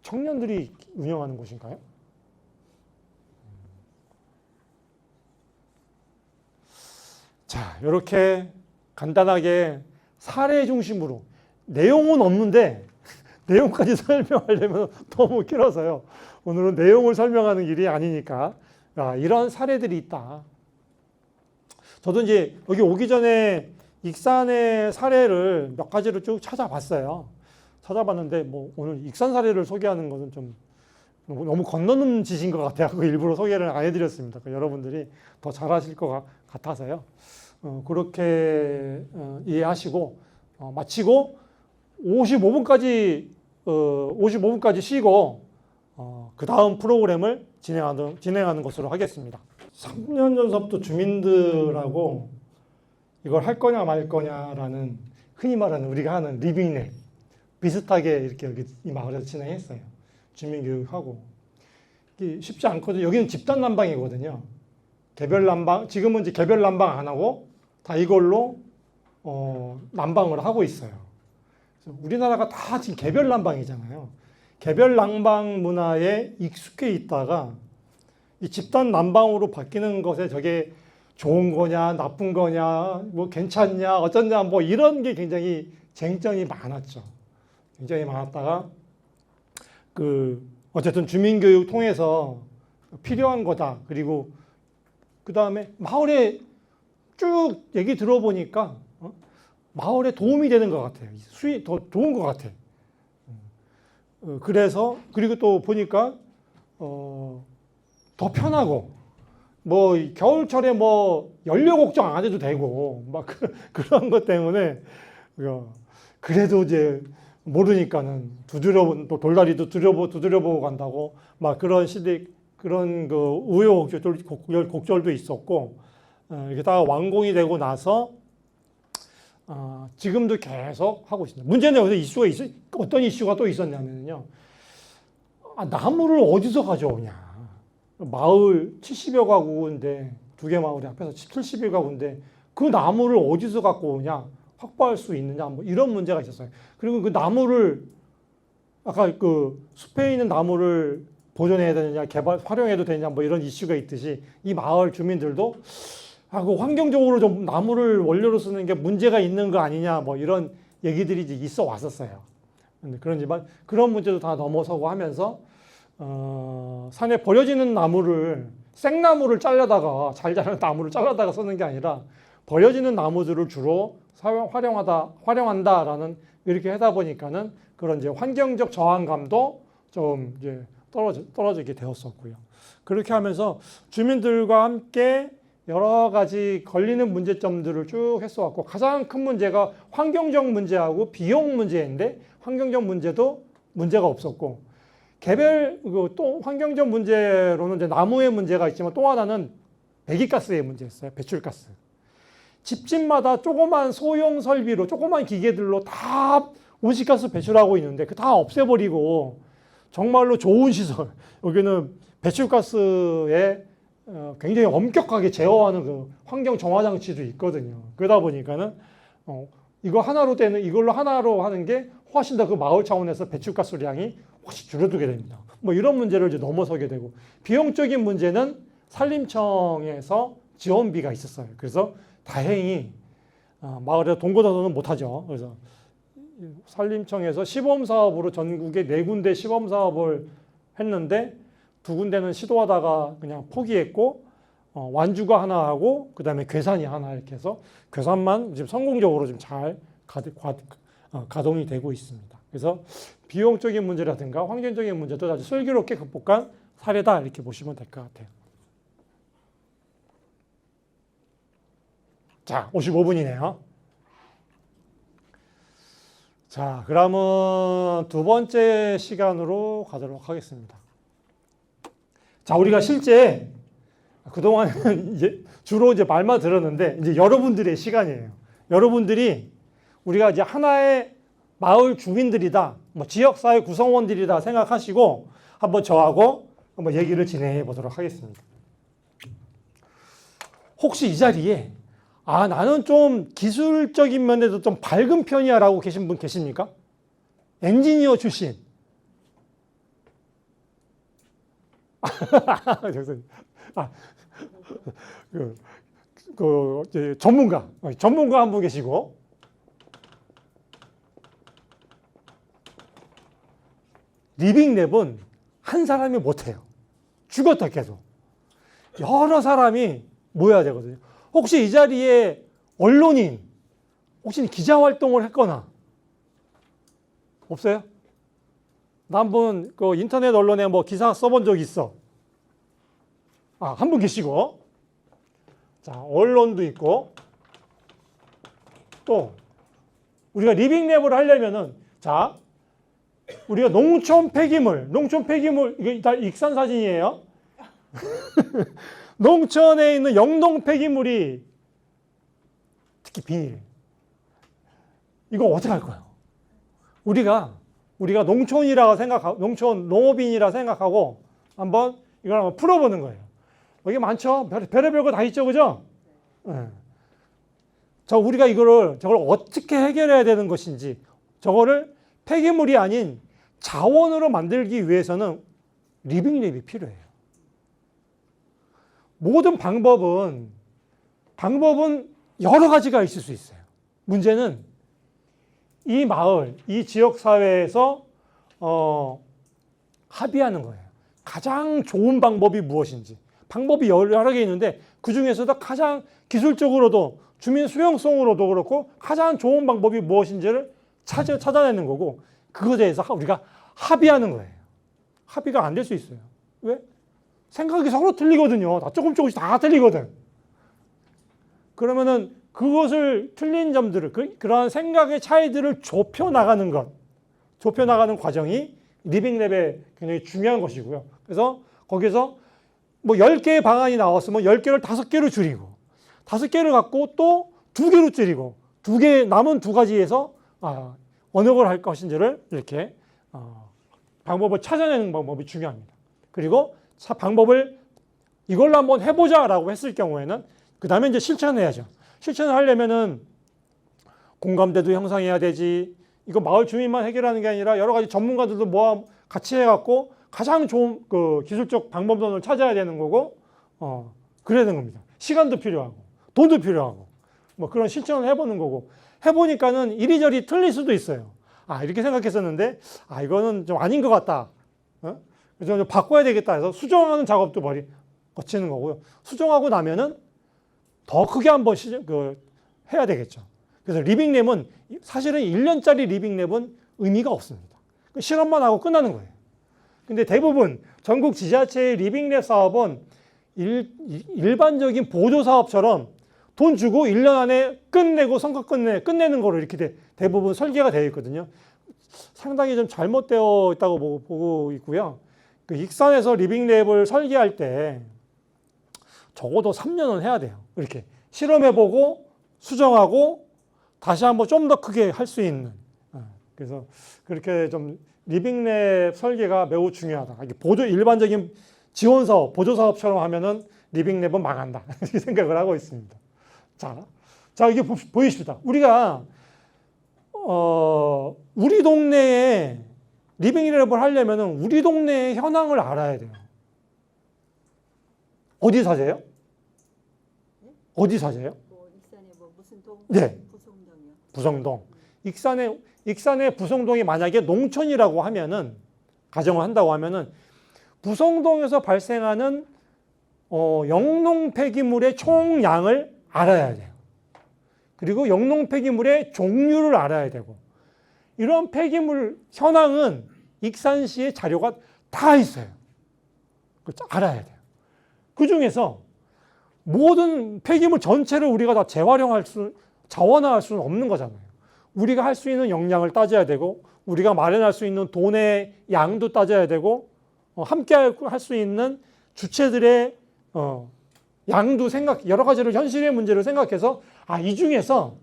청년들이 운영하는 곳인가요? 자, 이렇게 간단하게 사례 중심으로 내용은 없는데 내용까지 설명하려면 너무 길어서요. 오늘은 내용을 설명하는 일이 아니니까 이런 사례들이 있다. 저도 이제 여기 오기 전에 익산의 사례를 몇 가지를 쭉 찾아봤어요. 찾아봤는데 뭐 오늘 익산 사례를 소개하는 것은 좀 너무 건너는 짓인 것 같아요. 일부러 소개를 안 해드렸습니다. 여러분들이 더 잘하실 것 같아서요. 그렇게 이해하시고 마치고 55분까지 쉬고 그 다음 프로그램을 진행하는 것으로 하겠습니다. 3년 전서부터 주민들하고 이걸 할 거냐 말 거냐라는 흔히 말하는 우리가 하는 리빙랩 비슷하게 이렇게 여기 이 마을에서 진행했어요. 주민교육하고 쉽지 않거든요. 여기는 집단 난방이거든요. 개별 난방, 지금은 이제 개별 난방 안 하고 다 이걸로 난방을 하고 있어요. 그래서 우리나라가 다 지금 개별 난방이잖아요. 개별 난방 문화에 익숙해 있다가 이 집단 난방으로 바뀌는 것에 저게 좋은 거냐, 나쁜 거냐, 뭐 괜찮냐, 어쩌냐, 뭐 이런 게 굉장히 쟁점이 많았죠. 굉장히 많았다가 어쨌든 주민교육 통해서 필요한 거다. 그리고 그 다음에 마을에 쭉 얘기 들어보니까 마을에 도움이 되는 것 같아요. 수익 더 좋은 것 같아. 그래서 그리고 또 보니까 더 편하고 뭐 겨울철에 뭐 연료 걱정 안 해도 되고 막 그런 것 때문에 그래도 이제 모르니까는 또 돌다리도 두드려보고 간다고 막 그런 그런 그 우여곡절도 있었고 이게 다 완공이 되고 나서 지금도 계속 하고 있습니다. 문제는 여기서 어떤 이슈가 또 있었냐면요. 나무를 어디서 가져오냐. 마을 70여 가구인데 두 개 마을이 앞에서 70여 가구인데 그 나무를 어디서 갖고 오냐 확보할 수 있느냐 뭐 이런 문제가 있었어요. 그리고 그 나무를 아까 그 숲에 있는 나무를 보존해야 되느냐 활용해도 되느냐 뭐 이런 이슈가 있듯이 이 마을 주민들도 그 환경적으로 좀 나무를 원료로 쓰는 게 문제가 있는 거 아니냐 뭐 이런 얘기들이 이제 있어 왔었어요. 그런지만 그런 문제도 다 넘어서고 하면서 산에 버려지는 나무를 생나무를 잘라다가 잘 자라는 나무를 잘라다가 쓰는 게 아니라 버려지는 나무들을 주로 활용한다라는 이렇게 하다 보니까는 그런 이제 환경적 저항감도 좀 이제 떨어지게 되었었고요. 그렇게 하면서 주민들과 함께 여러 가지 걸리는 문제점들을 쭉 했어왔고 가장 큰 문제가 환경적 문제하고 비용 문제인데 환경적 문제도 문제가 없었고 개별 또 환경적 문제로는 이제 나무의 문제가 있지만 또 하나는 배기가스의 문제였어요. 배출가스. 집집마다 조그만 소형 설비로 조그만 기계들로 다 온실가스 배출하고 있는데 그 다 없애버리고 정말로 좋은 시설 여기는 배출가스에 굉장히 엄격하게 제어하는 그 환경 정화 장치도 있거든요. 그러다 보니까는 이걸로 하나로 하는 게 훨씬 더 그 마을 차원에서 배출가스량이 훨씬 줄어들게 됩니다. 뭐 이런 문제를 이제 넘어서게 되고 비용적인 문제는 산림청에서 지원비가 있었어요. 그래서 다행히 마을에 돈 걷어서는 못하죠. 그래서 산림청에서 시범 사업으로 전국에 4군데 시범 사업을 했는데 2군데는 시도하다가 그냥 포기했고 완주가 하나 하고 그다음에 괴산이 하나 이렇게 해서 괴산만 지금 성공적으로 지금 잘 가동이 되고 있습니다. 그래서 비용적인 문제라든가 환경적인 문제도 아주 슬기롭게 극복한 사례다 이렇게 보시면 될 것 같아요. 자, 55분이네요. 자, 그러면 두 번째 시간으로 가도록 하겠습니다. 자, 우리가 실제 그동안은 이제 주로 이제 말만 들었는데 이제 여러분들의 시간이에요. 여러분들이 우리가 이제 하나의 마을 주민들이다, 뭐 지역사회 구성원들이다 생각하시고 한번 저하고 한번 얘기를 진행해 보도록 하겠습니다. 혹시 이 자리에 나는 좀 기술적인 면에도 좀 밝은 편이야 라고 계신 분 계십니까? 엔지니어 출신. 전문가 한 분 계시고, 리빙랩은 한 사람이 못해요. 죽었다 깨도. 여러 사람이 모여야 되거든요. 혹시 이 자리에 언론인, 혹시 기자 활동을 했거나, 없어요? 나 한번 그 인터넷 언론에 뭐 기사 써본 적 있어. 한 분 계시고, 자, 언론도 있고, 또, 우리가 리빙랩을 하려면은, 자, 우리가 농촌 폐기물, 이게 다 익산 사진이에요. 농촌에 있는 영농 폐기물이 특히 비닐. 이거 어떻게 할 거예요? 우리가 농촌이라고 생각하고, 농업인이라 생각하고 한번 이걸 한번 풀어보는 거예요. 이게 많죠? 별의별 거 다 있죠, 그죠? 네. 우리가 저걸 어떻게 해결해야 되는 것인지, 저거를 폐기물이 아닌 자원으로 만들기 위해서는 리빙랩이 필요해요. 모든 방법은 여러 가지가 있을 수 있어요. 문제는 이 마을, 이 지역 사회에서 합의하는 거예요. 가장 좋은 방법이 무엇인지. 방법이 여러 개 있는데 그 중에서도 가장 기술적으로도 주민 수용성으로도 그렇고 가장 좋은 방법이 무엇인지를 찾아내는 거고 그거에 대해서 우리가 합의하는 거예요. 합의가 안 될 수 있어요. 왜? 생각이 서로 틀리거든요. 다 조금씩 다 틀리거든. 그러면은 그것을 틀린 점들을 그러한 생각의 차이들을 좁혀 나가는 과정이 리빙랩에 굉장히 중요한 것이고요. 그래서 거기서 뭐 10개의 방안이 나왔으면 10개를 5개로 줄이고 5개를 갖고 또 2개로 줄이고 남은 2가지에서 어느 걸 할 것인지를 이렇게 방법을 찾아내는 방법이 중요합니다. 그리고 방법을 이걸로 한번 해보자라고 했을 경우에는 그 다음에 이제 실천을 해야죠. 실천을 하려면은 공감대도 형성해야 되지. 이거 마을 주민만 해결하는 게 아니라 여러 가지 전문가들도 모아 같이 해갖고 가장 좋은 그 기술적 방법론을 찾아야 되는 거고, 그래야 되는 겁니다. 시간도 필요하고, 돈도 필요하고, 뭐 그런 실천을 해보는 거고, 해보니까는 이리저리 틀릴 수도 있어요. 아, 이렇게 생각했었는데, 아, 이거는 좀 아닌 것 같다. 그래서 좀 바꿔야 되겠다 해서 수정하는 작업도 거치는 거고요. 수정하고 나면은 더 크게 한번 해야 되겠죠. 그래서 리빙랩은 사실은 1년짜리 리빙랩은 의미가 없습니다. 실험만 하고 끝나는 거예요. 근데 대부분 전국 지자체의 리빙랩 사업은 일반적인 보조사업처럼 돈 주고 1년 안에 끝내고 성과 끝내는 거로 이렇게 대부분 설계가 되어 있거든요. 상당히 좀 잘못되어 있다고 보고 있고요. 그 익산에서 리빙랩을 설계할 때 적어도 3년은 해야 돼요. 이렇게 실험해보고 수정하고 다시 한번 좀 더 크게 할 수 있는. 그래서 그렇게 좀 리빙랩 설계가 매우 중요하다. 일반적인 지원 사업, 보조 사업처럼 하면은 리빙랩은 망한다. 이렇게 생각을 하고 있습니다. 자 이게 보이십니다. 우리가 우리 동네에 리빙랩을 하려면은 우리 동네의 현황을 알아야 돼요. 어디 사세요? 어디 사세요? 뭐 익산에 뭐 무슨 동? 네. 부성동이요. 부성동. 익산의 부성동이 만약에 농촌이라고 하면은, 가정을 한다고 하면은, 부성동에서 발생하는, 영농 폐기물의 총량을 알아야 돼요. 그리고 영농 폐기물의 종류를 알아야 되고, 이런 폐기물 현황은 익산시의 자료가 다 있어요. 알아야 돼요. 그 중에서 모든 폐기물 전체를 우리가 다 자원화할 수는 없는 거잖아요. 우리가 할 수 있는 역량을 따져야 되고, 우리가 마련할 수 있는 돈의 양도 따져야 되고, 함께 할 수 있는 주체들의 양도 여러 가지를 현실의 문제를 생각해서, 이 중에서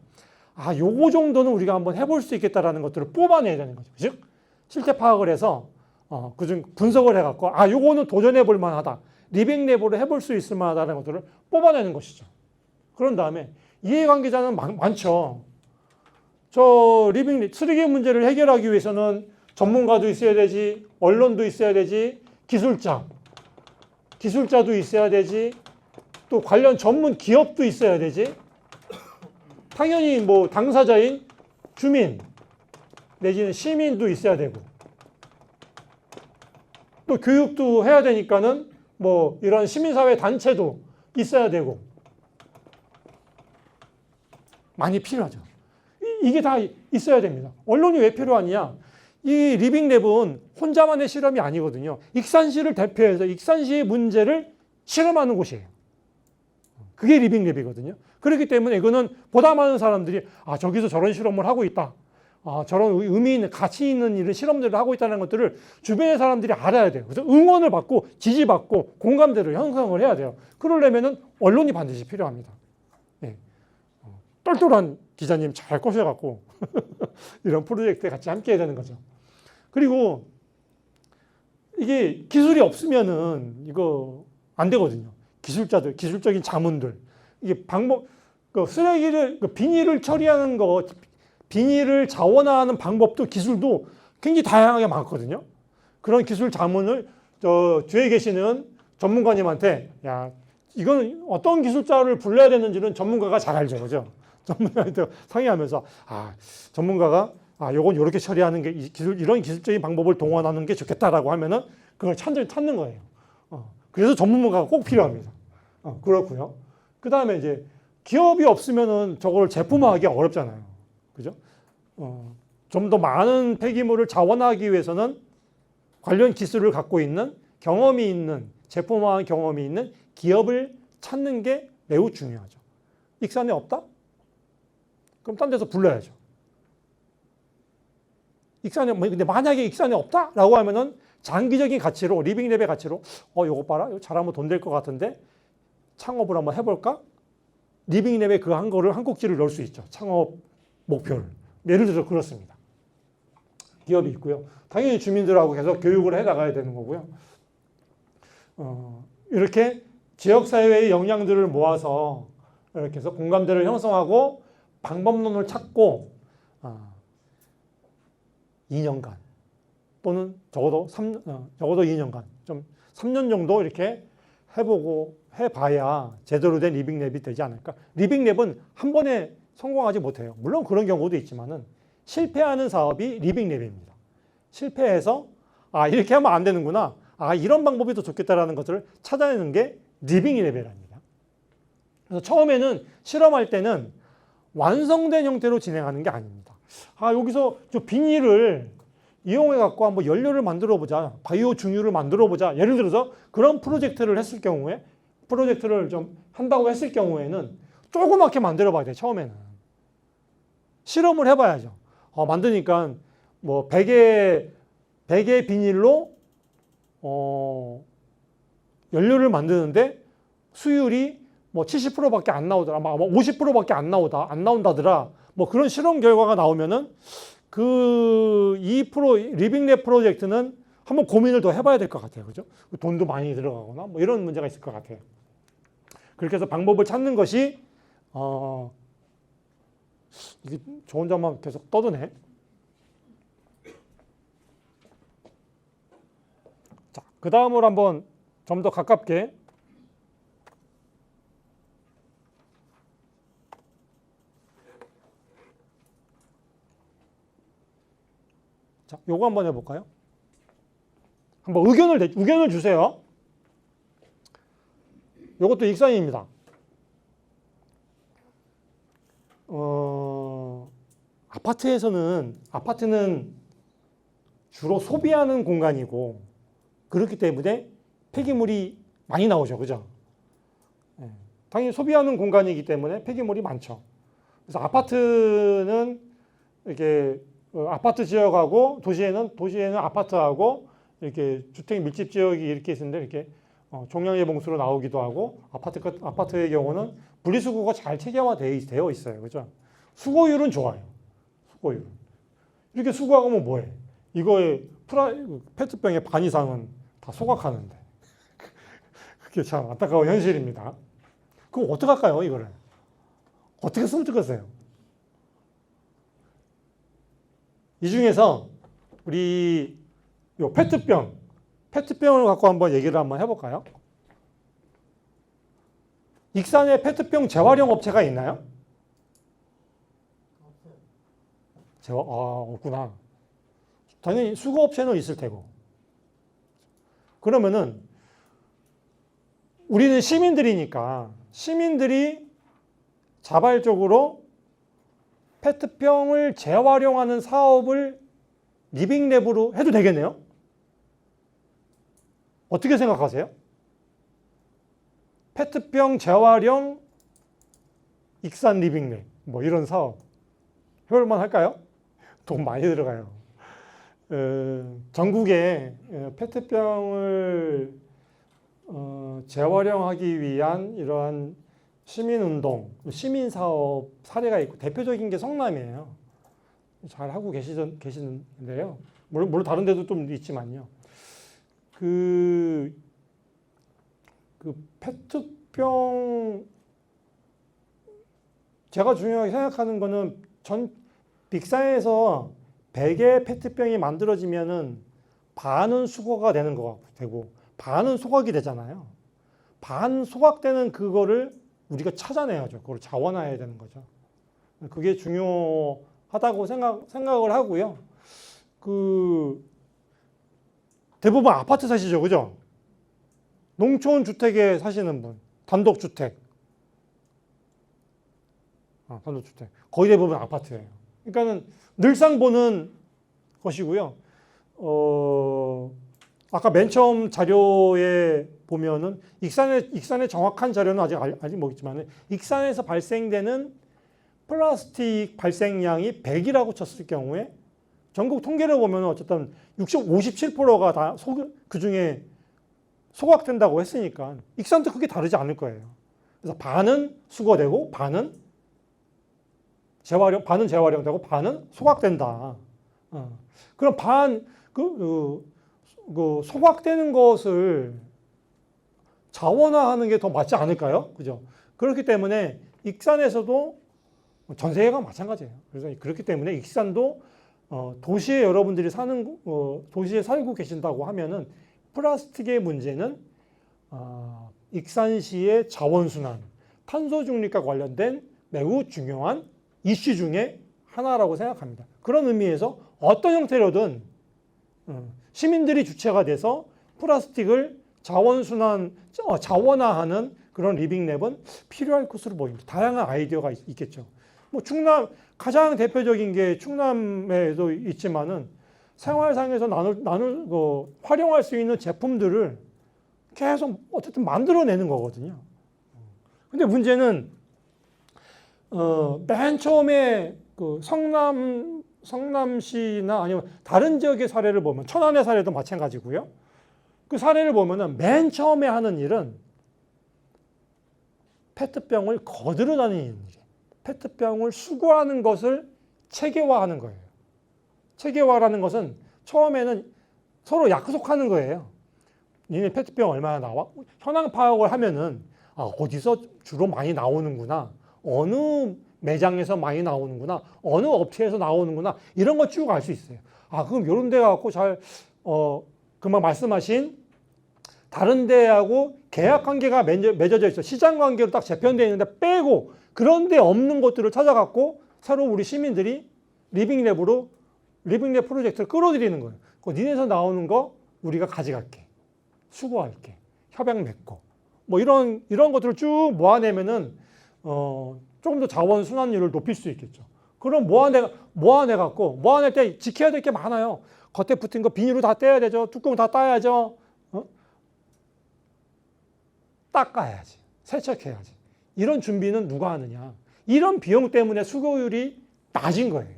요거 정도는 우리가 한번 해볼 수 있겠다라는 것들을 뽑아내야 되는 거죠. 즉, 실태 파악을 해서 그중 분석을 해갖고 요거는 도전해 볼 만하다. 리빙랩으로 해볼 수 있을 만하다는 것들을 뽑아내는 것이죠. 그런 다음에 이해관계자는 많죠. 저 리빙랩, 쓰레기 문제를 해결하기 위해서는 전문가도 있어야 되지, 언론도 있어야 되지, 기술자도 있어야 되지, 또 관련 전문 기업도 있어야 되지, 당연히 뭐 당사자인 주민 내지는 시민도 있어야 되고, 또 교육도 해야 되니까는 뭐 이런 시민사회 단체도 있어야 되고, 많이 필요하죠. 이게 다 있어야 됩니다. 언론이 왜 필요하냐? 이 리빙랩은 혼자만의 실험이 아니거든요. 익산시를 대표해서 익산시의 문제를 실험하는 곳이에요. 그게 리빙랩이거든요. 그렇기 때문에 이거는 보다 많은 사람들이 저기서 저런 실험을 하고 있다. 저런 의미 있는 가치 있는 이런 실험들을 하고 있다는 것들을 주변의 사람들이 알아야 돼요. 그래서 응원을 받고 지지받고 공감대를 형성을 해야 돼요. 그러려면은 언론이 반드시 필요합니다. 네. 똘똘한 기자님 잘 꼬셔갖고 이런 프로젝트에 같이 함께 해야 되는 거죠. 그리고 이게 기술이 없으면은 이거 안 되거든요. 기술자들, 기술적인 자문들, 이게 쓰레기를, 비닐을 처리하는 거, 비닐을 자원화하는 방법도 기술도 굉장히 다양하게 많거든요. 그런 기술 자문을 뒤에 계시는 전문가님한테, 이거는 어떤 기술자를 불러야 되는지는 전문가가 잘 알죠, 그죠? 전문가한테 상의하면서, 전문가가, 요건 이렇게 처리하는 게, 이런 기술적인 방법을 동원하는 게 좋겠다라고 하면은 그걸 찾는 거예요. 그래서 전문가가 꼭 필요합니다. 그렇고요. 그 다음에 이제 기업이 없으면은 저걸 제품화하기 어렵잖아요. 그죠? 좀 더 많은 폐기물을 자원화하기 위해서는 관련 기술을 갖고 있는 경험이 있는, 제품화한 경험이 있는 기업을 찾는 게 매우 중요하죠. 익산에 없다? 그럼 딴 데서 불러야죠. 근데 만약에 익산에 없다라고 하면은 장기적인 가치로, 리빙랩의 가치로, 요거 봐라, 이거 잘하면 돈 될 것 같은데 창업을 한번 해볼까? 리빙랩에 그 한 꼭지를 넣을 수 있죠. 창업 목표를. 예를 들어 그렇습니다. 기업이 있고요. 당연히 주민들하고 계속 교육을 해 나가야 되는 거고요. 이렇게 지역사회의 역량들을 모아서 이렇게 해서 공감대를 형성하고 방법론을 찾고 2년간 또는 적어도 2년간 좀 3년 정도 이렇게 해봐야 제대로 된 리빙랩이 되지 않을까. 리빙랩은 한 번에 성공하지 못해요. 물론 그런 경우도 있지만은 실패하는 사업이 리빙랩입니다. 실패해서 이렇게 하면 안 되는구나. 이런 방법이 더 좋겠다라는 것을 찾아내는 게 리빙랩이랍니다. 그래서 처음에는 실험할 때는 완성된 형태로 진행하는 게 아닙니다. 여기서 저 비닐을 이용해 갖고 한번 연료를 만들어 보자. 바이오 중유를 만들어 보자. 예를 들어서 그런 프로젝트를 좀 한다고 했을 경우에는 조그맣게 만들어 봐야 돼. 처음에는. 실험을 해 봐야죠. 만드니까 뭐 100의 비닐로 연료를 만드는데 수율이 뭐 70%밖에 안 나오더라. 50%밖에 안 나온다더라. 뭐 그런 실험 결과가 나오면은 리빙랩 프로젝트는 한번 고민을 더 해봐야 될 것 같아요. 그죠? 돈도 많이 들어가거나 뭐 이런 문제가 있을 것 같아요. 그렇게 해서 방법을 찾는 것이 이게 저 혼자만 계속 떠드네. 자, 그 다음으로 한번 좀 더 가깝게 자, 요거 한번 해볼까요? 한번 의견을 주세요. 요것도 익산입니다. 아파트는 주로 소비하는 공간이고 그렇기 때문에 폐기물이 많이 나오죠. 그죠? 당연히 소비하는 공간이기 때문에 폐기물이 많죠. 그래서 아파트는 이렇게 아파트 지역하고 도시에는 아파트하고 이렇게 주택 밀집 지역이 이렇게 있는데 이렇게 종량제 봉수로 나오기도 하고 아파트의 경우는 분리수거가 잘 체계화되어 있어요. 그죠? 수거율은 좋아요. 수거율. 이렇게 수거하면 뭐해? 이거의 페트병의 반 이상은 다 소각하는데. 그게 참 안타까운 현실입니다. 그럼 어떡할까요, 이거를? 어떻게 쓰면 좋겠어요? 이 중에서 우리 요 페트병을 갖고 한번 얘기를 한번 해볼까요? 익산에 페트병 재활용 업체가 있나요? 없구나. 당연히 수거업체는 있을 테고. 그러면은 우리는 시민들이니까 시민들이 자발적으로 페트병을 재활용하는 사업을 리빙랩으로 해도 되겠네요? 어떻게 생각하세요? 페트병 재활용 익산 리빙랩 뭐 이런 사업 해볼만 할까요? 돈 많이 들어가요. 전국에 페트병을 재활용하기 위한 이러한 시민운동, 시민사업 사례가 있고 대표적인 게 성남이에요. 잘 하고 계시는데요. 물론 다른 데도 좀 있지만요. 그 페트병 제가 중요하게 생각하는 거는 빅산에서 100의 페트병이 만들어지면은 반은 수거가 되고 반은 소각이 되잖아요. 반 소각되는 그거를 우리가 찾아내야죠. 그걸 자원화해야 되는 거죠. 그게 중요하다고 생각을 하고요. 대부분 아파트 사시죠, 그죠? 농촌 주택에 사시는 분, 단독주택. 단독주택. 거의 대부분 아파트예요. 그러니까는 늘상 보는 것이고요. 아까 맨 처음 자료에 보면은 익산의 정확한 자료는 아직 모르겠지만 익산에서 발생되는 플라스틱 발생량이 100이라고 쳤을 경우에 전국 통계를 보면 어쨌든 57%가 다 그 중에 소각된다고 했으니까 익산도 크게 다르지 않을 거예요. 그래서 반은 수거되고 반은 재활용되고 반은 소각된다. 그럼 소각되는 것을 자원화하는 게 더 맞지 않을까요? 그죠? 그렇기 때문에 익산에서도 전 세계가 마찬가지예요. 그래서 그렇기 때문에 익산도 도시에 여러분들이 도시에 살고 계신다고 하면은 플라스틱의 문제는 익산시의 자원순환, 탄소 중립과 관련된 매우 중요한 이슈 중에 하나라고 생각합니다. 그런 의미에서 어떤 형태로든 시민들이 주체가 돼서 플라스틱을 자원화하는 그런 리빙랩은 필요할 것으로 보입니다. 다양한 아이디어가 있겠죠. 뭐 가장 대표적인 게 충남에도 있지만은 생활상에서 활용할 수 있는 제품들을 계속 어쨌든 만들어내는 거거든요. 근데 문제는 맨 처음에 그 성남시나 아니면 다른 지역의 사례를 보면 천안의 사례도 마찬가지고요. 그 사례를 보면은 맨 처음에 하는 일은 페트병을 거들어 다니는 일이에요. 페트병을 수거하는 것을 체계화하는 거예요. 체계화라는 것은 처음에는 서로 약속하는 거예요. 니네 페트병 얼마나 나와? 현황 파악을 하면은 어디서 주로 많이 나오는구나. 어느 매장에서 많이 나오는구나. 어느 업체에서 나오는구나. 이런 거 쭉 알 수 있어요. 그럼 이런 데 갖고 금방 말씀하신 다른 데하고 계약 관계가 맺어져 있어. 시장 관계로 딱 재편되어 있는데 빼고 그런 데 없는 것들을 찾아갖고 새로 우리 시민들이 리빙랩 프로젝트를 끌어들이는 거예요. 니네에서 나오는 거 우리가 가져갈게. 수거할게. 협약 맺고. 뭐 이런 것들을 쭉 모아내면은 조금 더 자원 순환율을 높일 수 있겠죠. 그럼 모아낼 때 지켜야 될 게 많아요. 겉에 붙은 거 비닐로 다 떼야 되죠. 뚜껑 다 따야죠. 닦아야지. 세척해야지. 이런 준비는 누가 하느냐. 이런 비용 때문에 수거율이 낮은 거예요.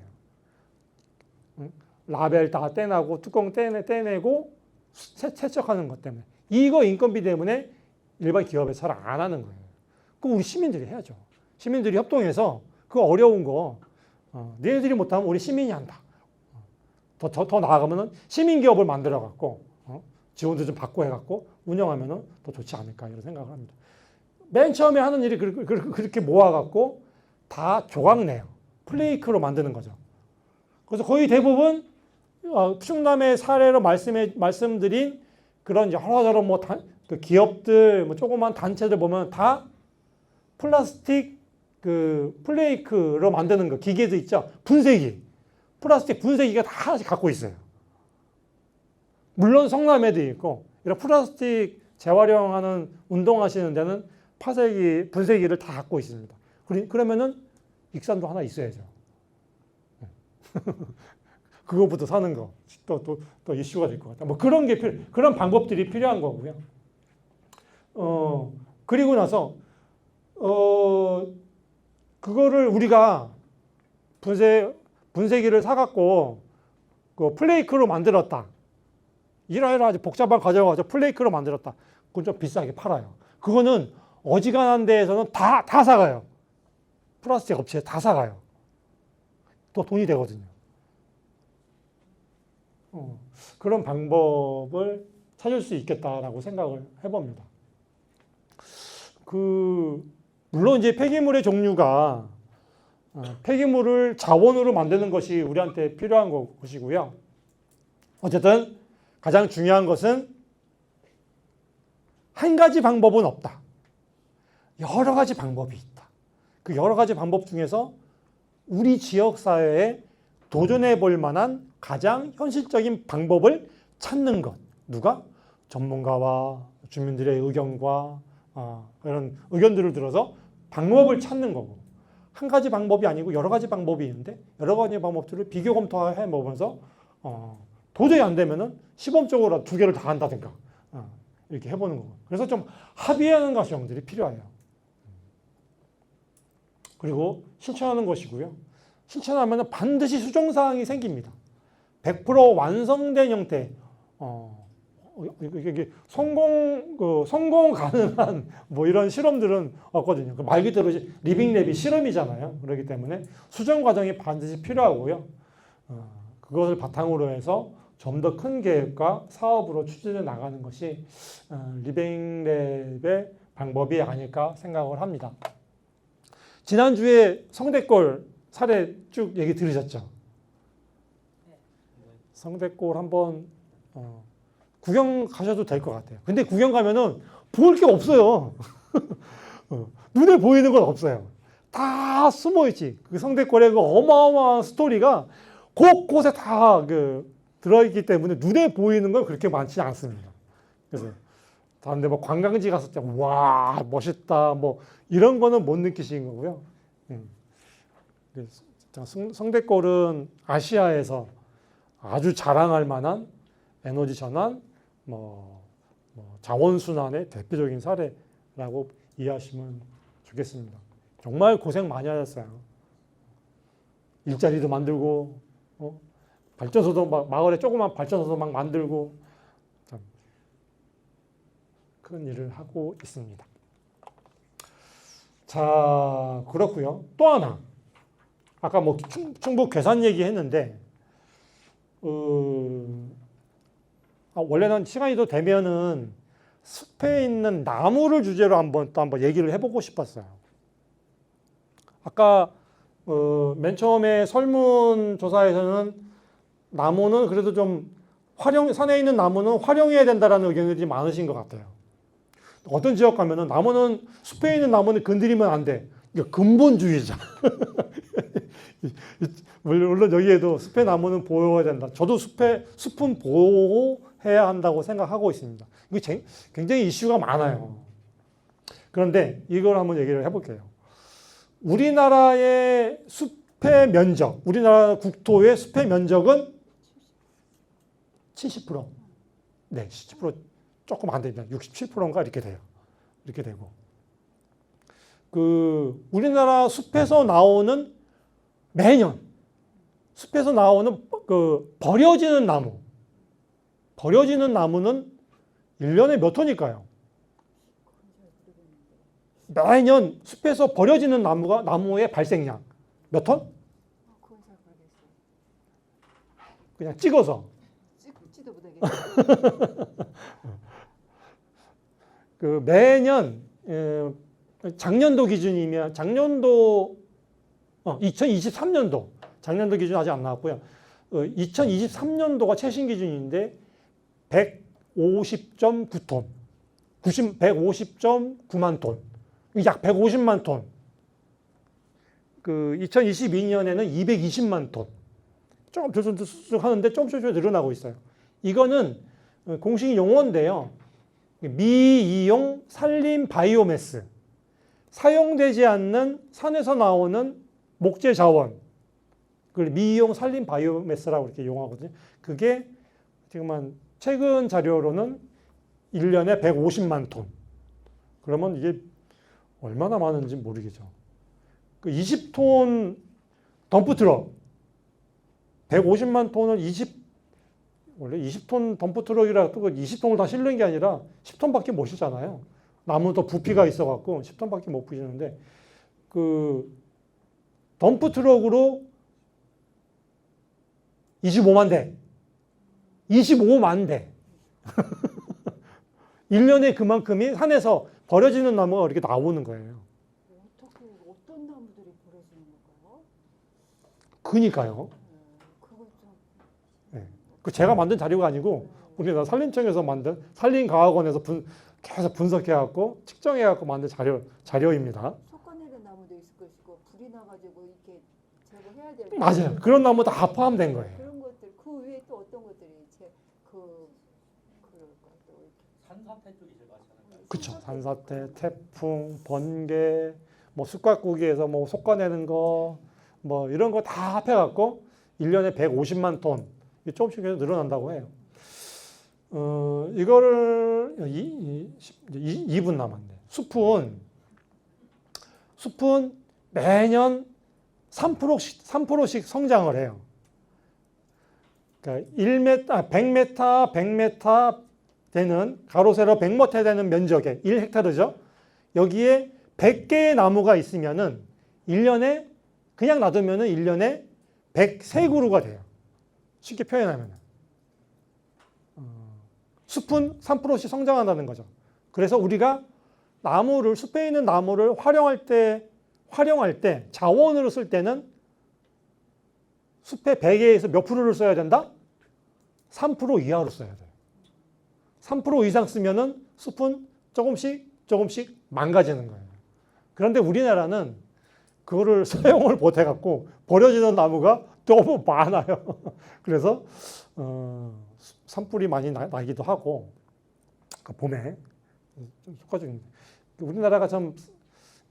라벨 다 떼내고 뚜껑 떼내고 세척하는 것 때문에. 이거 인건비 때문에 일반 기업에서 잘 안 하는 거예요. 그거 우리 시민들이 해야죠. 시민들이 협동해서 그 어려운 거 너희들이 못하면 우리 시민이 한다. 더 나아가면은 시민기업을 만들어갖고 지원도 좀 받고 해갖고 운영하면은 더 좋지 않을까 이런 생각을 합니다. 맨 처음에 하는 일이 그렇게 모아갖고 다 조각내요. 플레이크로 만드는 거죠. 그래서 거의 대부분 충남의 사례로 말씀드린 그런 여러저런 그 기업들, 조그만 단체들 보면 다 플라스틱 그 플레이크로 만드는 거 기계도 있죠. 분쇄기, 플라스틱 분쇄기가 다 갖고 있어요. 물론 성남에도 있고 이런 플라스틱 재활용하는 운동하시는 데는 분쇄기를 다 갖고 있습니다. 그러면은 익산도 하나 있어야죠. 그거부터 사는 거 또 이슈가 될 것 같다. 뭐 그런 방법들이 필요한 거고요. 그리고 나서 그거를 우리가 분쇄기를 사갖고 그 플레이크로 만들었다. 아주 복잡한 과정을 가지고 플레이크로 만들었다. 그건 좀 비싸게 팔아요. 그거는 어지간한 데에서는 다 사가요. 플라스틱 업체에 다 사가요. 또 돈이 되거든요. 그런 방법을 찾을 수 있겠다라고 생각을 해봅니다. 물론 이제 폐기물의 종류가 폐기물을 자원으로 만드는 것이 우리한테 필요한 것이고요. 어쨌든 가장 중요한 것은 한 가지 방법은 없다. 여러 가지 방법이 있다. 그 여러 가지 방법 중에서 우리 지역 사회에 도전해 볼 만한 가장 현실적인 방법을 찾는 것. 누가? 전문가와 주민들의 의견과 이런 의견들을 들어서 방법을 찾는 거고. 한 가지 방법이 아니고 여러 가지 방법이 있는데 여러 가지 방법들을 비교 검토해 보면서 도저히 안 되면은 시범적으로 두 개를 다 한다든가 이렇게 해보는 거고. 그래서 좀 합의하는 과정들이 필요해요. 그리고 실천하는 것이고요. 실천하면 반드시 수정사항이 생깁니다. 100% 완성된 형태, 이게 성공 가능한 뭐 이런 실험들은 없거든요. 말 그대로 리빙랩이 실험이잖아요. 그렇기 때문에 수정 과정이 반드시 필요하고요. 그것을 바탕으로 해서 좀 더 큰 계획과 사업으로 추진해 나가는 것이 리빙랩의 방법이 아닐까 생각을 합니다. 지난주에 성대골 사례 쭉 얘기 들으셨죠? 성대골 한번 구경 가셔도 될 것 같아요. 근데 구경 가면은 볼 게 없어요. 눈에 보이는 건 없어요. 다 숨어있지. 그 성대골의 그 어마어마한 스토리가 곳곳에 다 들어있기 때문에 눈에 보이는 건 그렇게 많지 않습니다. 그래서 다른데 뭐 관광지 갔을 때 와 멋있다 뭐 이런 거는 못 느끼신 거고요. 성대골은 아시아에서 아주 자랑할 만한 에너지 전환, 자원순환의 대표적인 사례라고 이해하시면 좋겠습니다. 정말 고생 많이 하셨어요. 일자리도 만들고, 발전소도 마을에 조그만 발전소도 막 만들고, 참 큰 일을 하고 있습니다. 자, 그렇고요. 또 하나. 아까 뭐 충북 괴산 얘기했는데, 원래는 시간이 더 되면은 숲에 있는 나무를 주제로 한번 얘기를 해보고 싶었어요. 아까 맨 처음에 설문조사에서는 나무는 그래도 좀 산에 있는 나무는 활용해야 된다라는 의견들이 많으신 것 같아요. 어떤 지역 가면은 나무는 숲에 있는 나무는 건드리면 안 돼. 이게 근본주의자. 물론 여기에도 숲의 나무는 보호해야 된다. 저도 숲은 보호해야 한다고 생각하고 있습니다. 이게 굉장히 이슈가 많아요. 그런데 이걸 한번 얘기를 해볼게요. 우리나라의 숲의 면적, 우리나라 국토의 숲의 면적은 70%. 네, 70% 조금 안 됩니다. 67%인가 이렇게 돼요. 이렇게 되고. 우리나라 숲에서 나오는 매년 숲에서 나오는 버려지는 나무는 1년에 몇 톤일까요? 매년 숲에서 버려지는 나무의 발생량 몇 톤? 그건 잘 모르겠어요. 그냥 찍어서. 찍지도 못하겠어요. 매년 작년도 기준이면 2023년도 작년도 기준 아직 안 나왔고요. 2023년도가 최신 기준인데 150.9톤, 150.9만 톤, 약 150만 톤. 2022년에는 220만 톤. 조금 하는데 조금씩 늘어나고 있어요. 이거는 공식 용어인데요. 미이용 산림 바이오매스. 사용되지 않는 산에서 나오는 목재 자원. 그걸 미이용 산림 바이오매스라고 이렇게 용어하거든요. 그게 지금 최근 자료로는 1년에 150만 톤. 그러면 이게 얼마나 많은지 모르겠죠. 20톤 덤프트럭. 150만 톤을 원래 20톤 덤프트럭이라 또 20톤을 다 실는 게 아니라 10톤밖에 못 실잖아요. 나무도 부피가 있어갖고 10톤밖에 못 부시는데, 덤프트럭으로 25만 대. 25만 대. 1년에 그만큼이 산에서 버려지는 나무가 이렇게 나오는 거예요. 어떻게 어떤 나무들이 버려지는 건가요? 그니까요. 그건 좀 네. 제가 만든 자료가 아니고 우리나라 산림청에서 만든 산림과학원에서 계속 분석해갖고 측정해갖고 만든 자료입니다. 솎아내는 나무도 있을 것이고 불이 나가지고 이렇게 제거해야 될 맞아요. 그런 나무 다 포함된 거예요. 그런 것들 그 외에 또 어떤 것들이 그럴까 또 이렇게 산사태 쪽이 제일 많지 않을까요? 그렇죠. 산사태, 태풍, 번개, 숯가꾸기에서 솎아내는 거, 이런 거 다 합해갖고 1년에 150만 톤 조금씩 계속 늘어난다고 해요. 이거를 2분 남았네. 숲은 매년 3%씩 성장을 해요. 그러니까 100m 되는 가로 세로 100m 되는 면적에 1헥타르죠. 여기에 100개의 나무가 있으면은 1년에 그냥 놔두면은 1년에 103그루가 돼요. 쉽게 표현하면은. 숲은 3%씩 성장한다는 거죠. 그래서 우리가 숲에 있는 나무를 활용할 때 자원으로 쓸 때는 숲의 베개에서 몇 프로를 써야 된다? 3% 이하로 써야 돼요. 3% 이상 쓰면은 숲은 조금씩 망가지는 거예요. 그런데 우리나라는 그거를 사용을 못 해갖고 버려지는 나무가 너무 많아요. 그래서 산불이 많이 나기도 하고 봄에 좀 속가지고 우리나라가 좀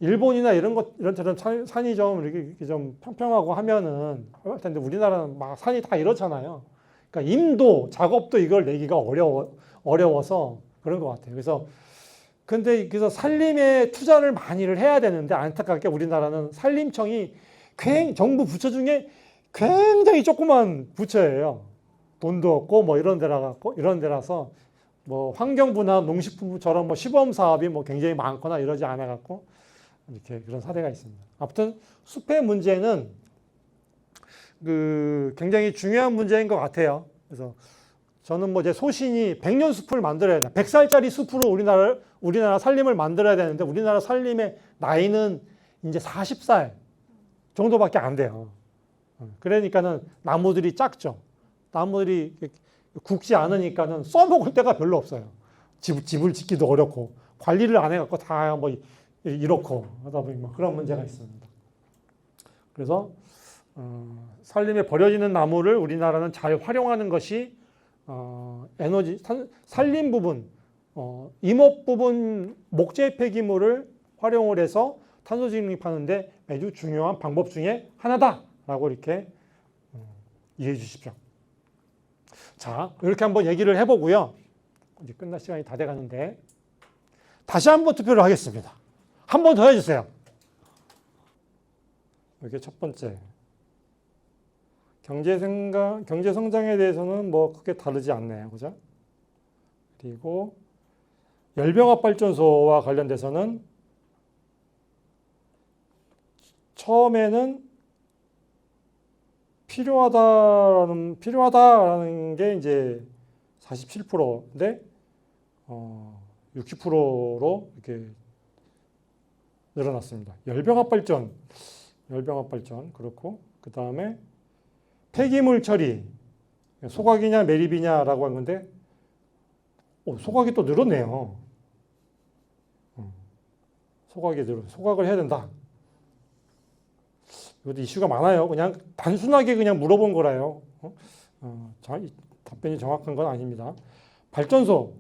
일본이나 이런처럼 산이 좀 이렇게 좀 평평하고 하면은 할 텐데 우리나라는 막 산이 다 이렇잖아요. 그러니까 임도 작업도 이걸 내기가 어려워서 그런 것 같아요. 그래서 산림에 투자를 많이를 해야 되는데 안타깝게 우리나라는 산림청이 정부 부처 중에 굉장히 조그만 부처예요. 돈도 없고 뭐 이런 데라서 뭐 환경부나 농식품부처럼 뭐 시범 사업이 뭐 굉장히 많거나 이러지 않아 갖고 이렇게 그런 사례가 있습니다. 아무튼 숲의 문제는 굉장히 중요한 문제인 것 같아요. 그래서 저는 뭐 제 소신이 100년 숲을 만들어야 돼. 100살짜리 숲으로 우리나라 산림을 만들어야 되는데 우리나라 산림의 나이는 이제 40살 정도밖에 안 돼요. 그러니까는 나무들이 작죠. 나무들이 굵지 않으니까는 써먹을 데가 별로 없어요. 집을 짓기도 어렵고 관리를 안 해갖고 다 뭐 이렇고 하다 보니 뭐 그런 문제가 있습니다. 그래서 산림에 버려지는 나무를 우리나라는 잘 활용하는 것이 산림 부분, 임업 부분 목재 폐기물을 활용을 해서 탄소 중립하는데 매우 중요한 방법 중에 하나다라고 이렇게 이해해 주십시오. 자, 이렇게 한번 얘기를 해보고요. 이제 끝날 시간이 다 돼가는데 다시 한번 투표를 하겠습니다. 한 번 더 해주세요. 이게 첫 번째. 경제 성장에 대해서는 뭐 크게 다르지 않네요. 그죠? 그리고 열병합 발전소와 관련돼서는 처음에는 필요하다라는 게 이제 47%인데 60%로 이렇게 늘어났습니다. 열병합 발전 그렇고 그 다음에 폐기물 처리 소각이냐 매립이냐라고 한 건데 소각이 또 늘었네요. 소각을 해야 된다. 이것도 이슈가 많아요. 그냥 단순하게 그냥 물어본 거라요. 답변이 정확한 건 아닙니다. 발전소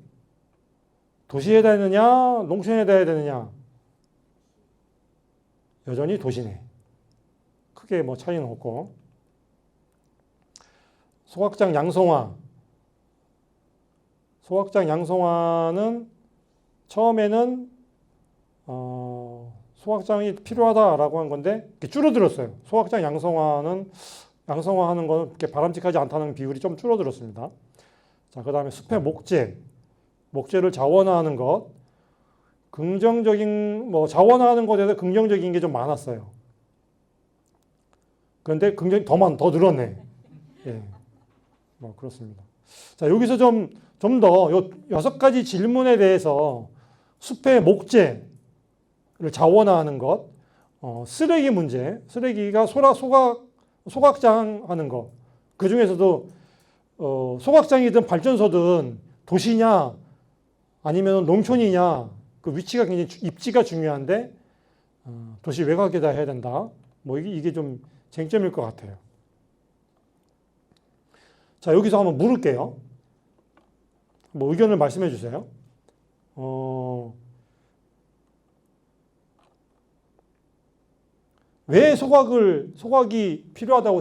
도시에다 해야 되느냐 농촌에다 해야 되느냐 여전히 도시네. 크게 뭐 차이는 없고 소각장 양성화는 처음에는 소각장이 필요하다라고 한 건데 줄어들었어요. 소각장 양성화하는 거는 그렇게 바람직하지 않다는 비율이 좀 줄어들었습니다. 자, 그다음에 숲의 목재를 자원화하는 것, 자원화하는 것에 대해서 긍정적인 게 좀 많았어요. 그런데 더 늘었네. 예, 뭐 그렇습니다. 자, 여기서 좀 더 요 6가지 질문에 대해서 숲의 목재를 자원화하는 것, 쓰레기 문제, 쓰레기가 소각장 하는 것, 그 중에서도 소각장이든 발전소든 도시냐 아니면 농촌이냐 그 위치가 굉장히 입지가 중요한데 도시 외곽에다 해야 된다. 뭐 이게 좀 쟁점일 것 같아요. 자, 여기서 한번 물을게요. 뭐 의견을 말씀해 주세요. 왜 소각이 필요하다고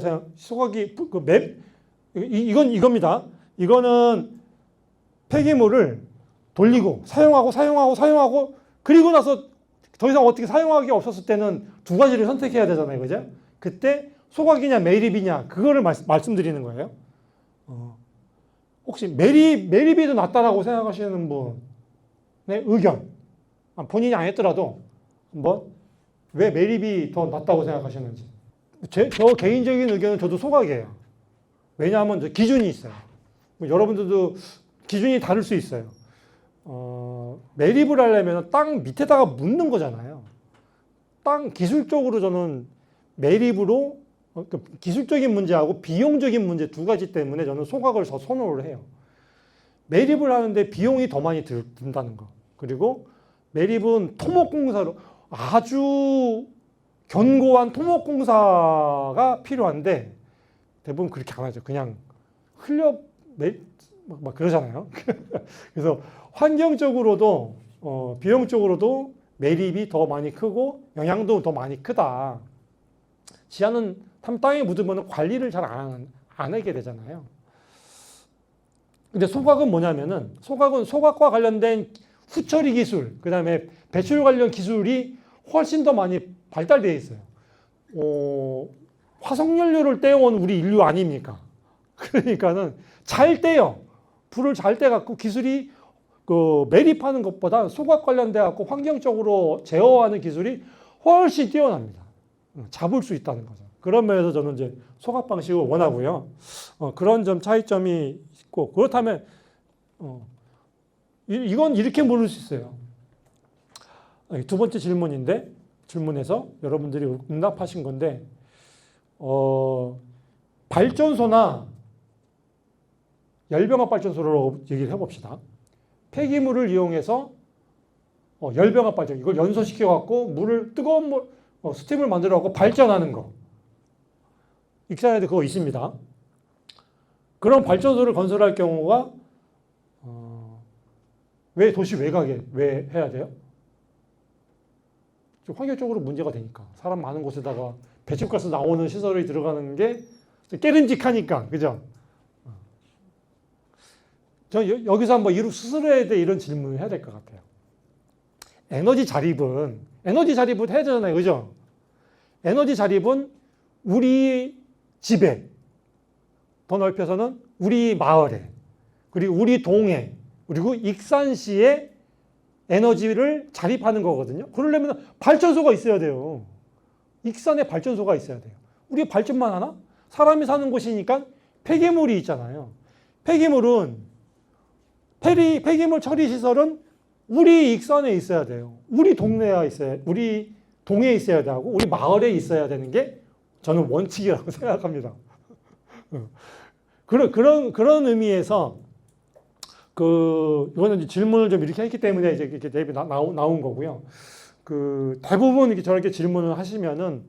이겁니다. 이거는 폐기물을 돌리고 사용하고 그리고 나서 더 이상 어떻게 사용하기 없었을 때는 두 가지를 선택해야 되잖아요. 그죠? 그때 소각이냐 매립이냐 그거를 말씀드리는 거예요. 혹시 매립이 더 낫다라고 생각하시는 분의 의견, 본인이 안 했더라도 한번 왜 매립이 더 낫다고 생각하시는지. 저 개인적인 의견은 저도 소각이에요. 왜냐하면 기준이 있어요. 여러분들도 기준이 다를 수 있어요. 매립을 하려면 땅 밑에다가 묻는 거잖아요. 땅 기술적으로 저는 매립으로 기술적인 문제하고 비용적인 문제 두 가지 때문에 저는 소각을 더 선호를 해요. 매립을 하는데 비용이 더 많이 든다는 거. 그리고 매립은 토목공사로 아주 견고한 토목공사가 필요한데 대부분 그렇게 안 하죠. 그냥 막 그러잖아요. 그래서 환경적으로도 비용적으로도 매립이 더 많이 크고 영향도 더 많이 크다. 지하는 땅에 묻으면 관리를 잘 안 하게 되잖아요. 근데 소각은 뭐냐면은 소각과 관련된 후처리 기술, 그 다음에 배출 관련 기술이 훨씬 더 많이 발달되어 있어요. 화석연료를 떼어온 우리 인류 아닙니까? 그러니까는 잘 떼요. 불을 잘 떼갖고 기술이 매립하는 것보다 소각 관련돼 갖고 환경적으로 제어하는 기술이 훨씬 뛰어납니다. 잡을 수 있다는 거죠. 그런 면에서 저는 이제 소각 방식을 원하고요. 그런 점 차이점이 있고 그렇다면 이건 이렇게 물을 수 있어요. 두 번째 질문에서 여러분들이 응답하신 건데 발전소나 열병합 발전소로 얘기를 해봅시다. 폐기물을 이용해서 열병합 발전, 이걸 연소시켜 갖고 뜨거운 물, 스팀을 만들어 갖고 발전하는 거. 익산에도 그거 있습니다. 그런 발전소를 건설할 경우가 왜 도시 외곽에 왜 해야 돼요? 좀 환경적으로 문제가 되니까. 사람 많은 곳에다가 배출가스 나오는 시설이 들어가는 게 깨름직하니까. 그죠? 저 여기서 한번 스스로에 대해 이런 질문을 해야 될 것 같아요. 에너지 자립은 해야 되잖아요. 그죠? 에너지 자립은 우리 집에, 더 넓혀서는 우리 마을에, 그리고 우리 동에, 그리고 익산시에 에너지를 자립하는 거거든요. 그러려면 발전소가 있어야 돼요. 익산에 발전소가 있어야 돼요. 우리가 발전만 하나? 사람이 사는 곳이니까 폐기물이 있잖아요. 폐기물 처리 시설은 우리 익산에 있어야 돼요. 우리 동네에 있어야 되고 우리 마을에 있어야 되는 게 저는 원칙이라고 생각합니다. 그런 의미에서 이거는 이제 질문을 좀 이렇게 했기 때문에 이제 이렇게 대입이 나온 거고요. 대부분 이렇게 저렇게 질문을 하시면은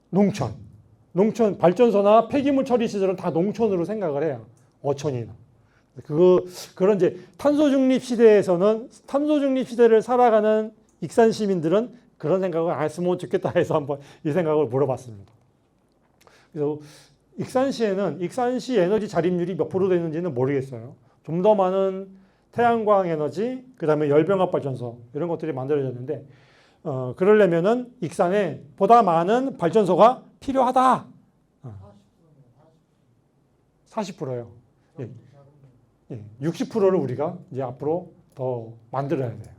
농촌 발전소나 폐기물 처리 시설은 다 농촌으로 생각을 해요. 어촌이나. 그런 이제 탄소 중립 시대를 살아가는 익산 시민들은 그런 생각을 안 했으면 좋겠다 해서 한번 이 생각을 물어봤습니다. 그래서 익산시 에너지 자립률이 몇 프로 되는지는 모르겠어요. 좀 더 많은 태양광 에너지, 그 다음에 열병합 발전소 이런 것들이 만들어졌는데 그러려면은 익산에 보다 많은 발전소가 필요하다. 40%요. 60%를 우리가 이제 앞으로 더 만들어야 돼요.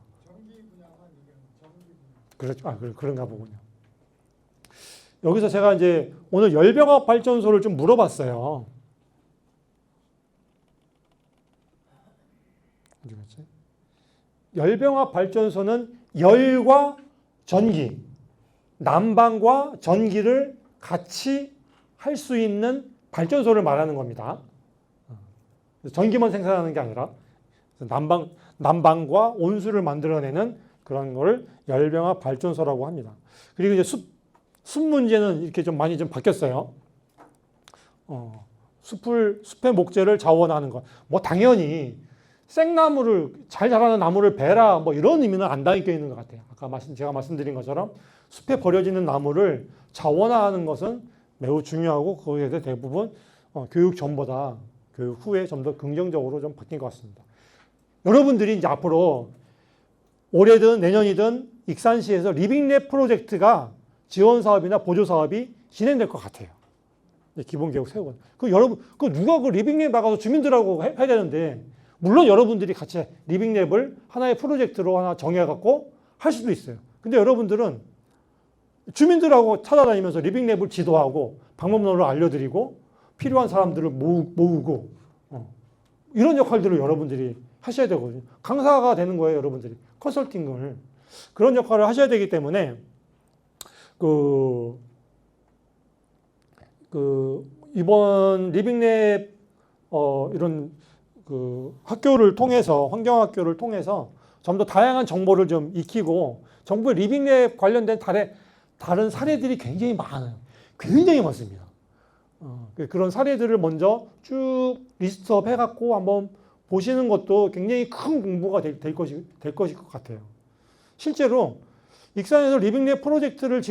그렇죠. 그런가 보군요. 여기서 제가 이제 오늘 열병합 발전소를 좀 물어봤어요. 어디 갔지? 열병합 발전소는 열과 전기, 난방과 전기를 같이 할 수 있는 발전소를 말하는 겁니다. 전기만 생산하는 게 아니라 난방과 온수를 만들어내는 그런 걸 열병합 발전소라고 합니다. 그리고 이제 숲 문제는 이렇게 좀 많이 좀 바뀌었어요. 숲의 목재를 자원하는 것. 뭐 당연히 생나무를 잘 자라는 나무를 베라 뭐 이런 의미는 안 담겨 있는 것 같아요. 아까 제가 말씀드린 것처럼 숲에 버려지는 나무를 자원화하는 것은 매우 중요하고 거기에 대해 대부분 교육 전보다 교육 후에 좀 더 긍정적으로 좀 바뀐 것 같습니다. 여러분들이 이제 앞으로 올해든 내년이든 익산시에서 리빙랩 프로젝트가 지원 사업이나 보조 사업이 진행될 것 같아요. 기본 계획 세우고. 여러분, 누가 리빙랩 나가서 주민들하고 해야 되는데, 물론 여러분들이 같이 리빙랩을 하나의 프로젝트로 하나 정해갖고 할 수도 있어요. 근데 여러분들은 주민들하고 찾아다니면서 리빙랩을 지도하고 방법론을 알려드리고 필요한 사람들을 모으고 이런 역할들을 여러분들이 하셔야 되거든요. 강사가 되는 거예요, 여러분들이. 컨설팅을. 그런 역할을 하셔야 되기 때문에 이번 리빙랩 이런 학교를 통해서 환경학교를 통해서 좀 더 다양한 정보를 좀 익히고 정부의 리빙랩 관련된 다른 사례들이 굉장히 많아요. 굉장히 많습니다. 그런 사례들을 먼저 쭉 리스트업 해갖고 한번 보시는 것도 굉장히 큰 공부가 될 것일 것 같아요. 실제로 익산에서 리빙랩 프로젝트를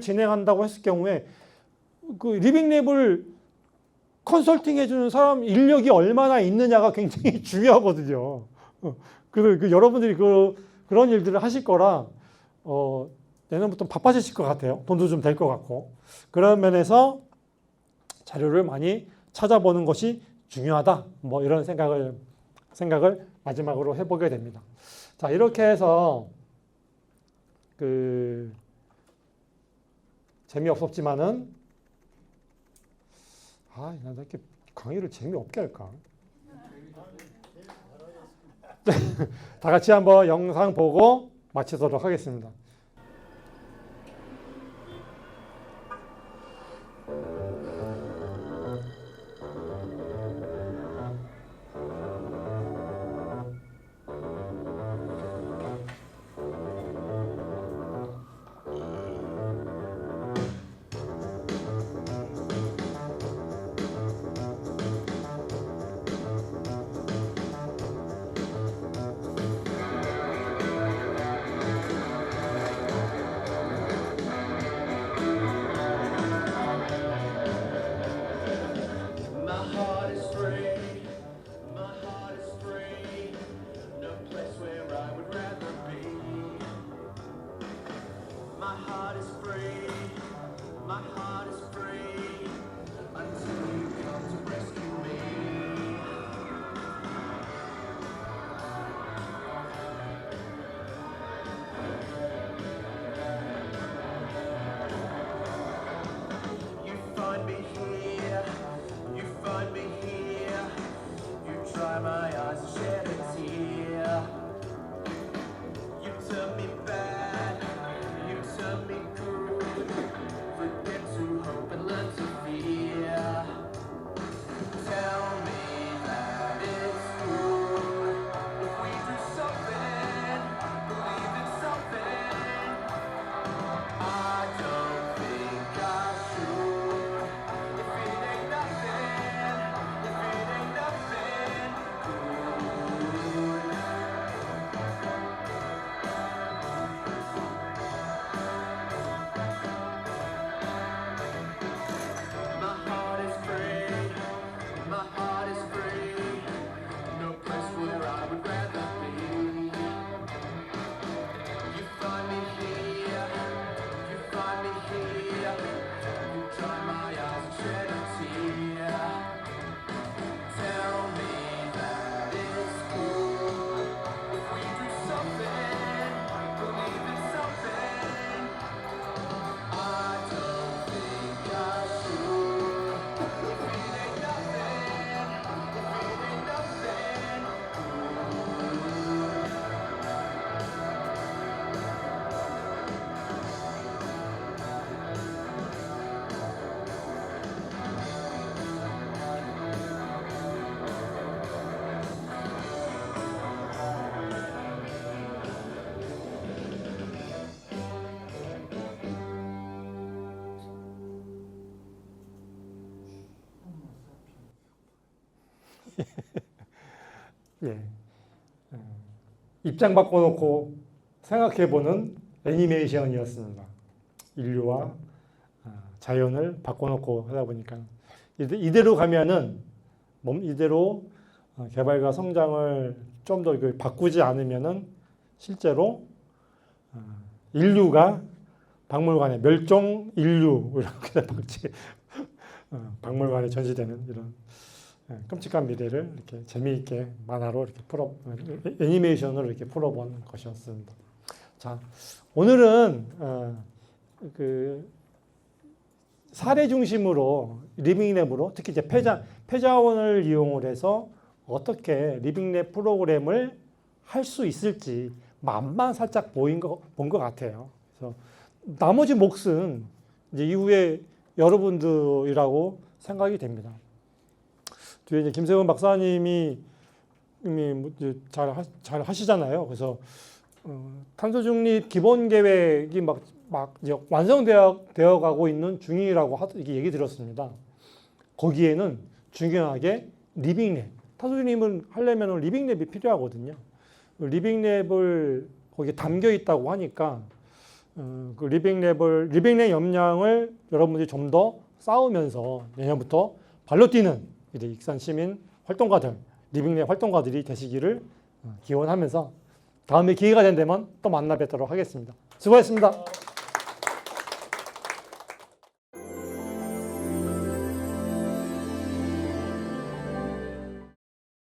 진행한다고 했을 경우에 그 리빙랩을 컨설팅 해주는 사람 인력이 얼마나 있느냐가 굉장히 중요하거든요. 그래서 여러분들이 그런 일들을 하실 거라 내년부터 바빠지실 것 같아요. 돈도 좀 될 것 같고. 그런 면에서 자료를 많이 찾아보는 것이 중요하다. 뭐 이런 생각을 마지막으로 해보게 됩니다. 자, 이렇게 해서 재미없었지만은 나 이렇게 강의를 재미없게 할까? 다 같이 한번 영상 보고 마치도록 하겠습니다. 예. 입장 바꿔놓고 생각해보는 애니메이션이었습니다. 인류와 자연을 바꿔놓고 하다 보니까 이대로 가면은 이대로 개발과 성장을 좀 더 바꾸지 않으면은 실제로 인류가 박물관에 멸종 인류 이렇게 박물관에 전시되는 이런 끔찍한 미래를 이렇게 재미있게 만화로 이렇게 애니메이션으로 이렇게 풀어본 것이었습니다. 자, 오늘은 사례 중심으로 리빙랩으로 특히 이제 패자원을 이용을 해서 어떻게 리빙랩 프로그램을 할 수 있을지 맛만 살짝 본 것 같아요. 그래서 나머지 몫은 이제 이후에 여러분들이라고 생각이 됩니다. 뒤에 이제 김세원 박사님이 이미 잘 하시잖아요. 그래서 탄소 중립 기본 계획이 막 이제 완성되어 가고 있는 중이라고 이렇게 얘기 들었습니다. 거기에는 중요하게 리빙랩, 탄소 중립을 하려면 리빙랩이 필요하거든요. 리빙랩을 거기에 담겨 있다고 하니까 그 리빙랩 역량을 여러분들이 좀 더 쌓으면서 내년부터 발로 뛰는 이제 익산 시민 활동가들, 리빙랩 활동가들이 되시기를 기원하면서 다음에 기회가 된다면 또 만나 뵙도록 하겠습니다. 수고하셨습니다.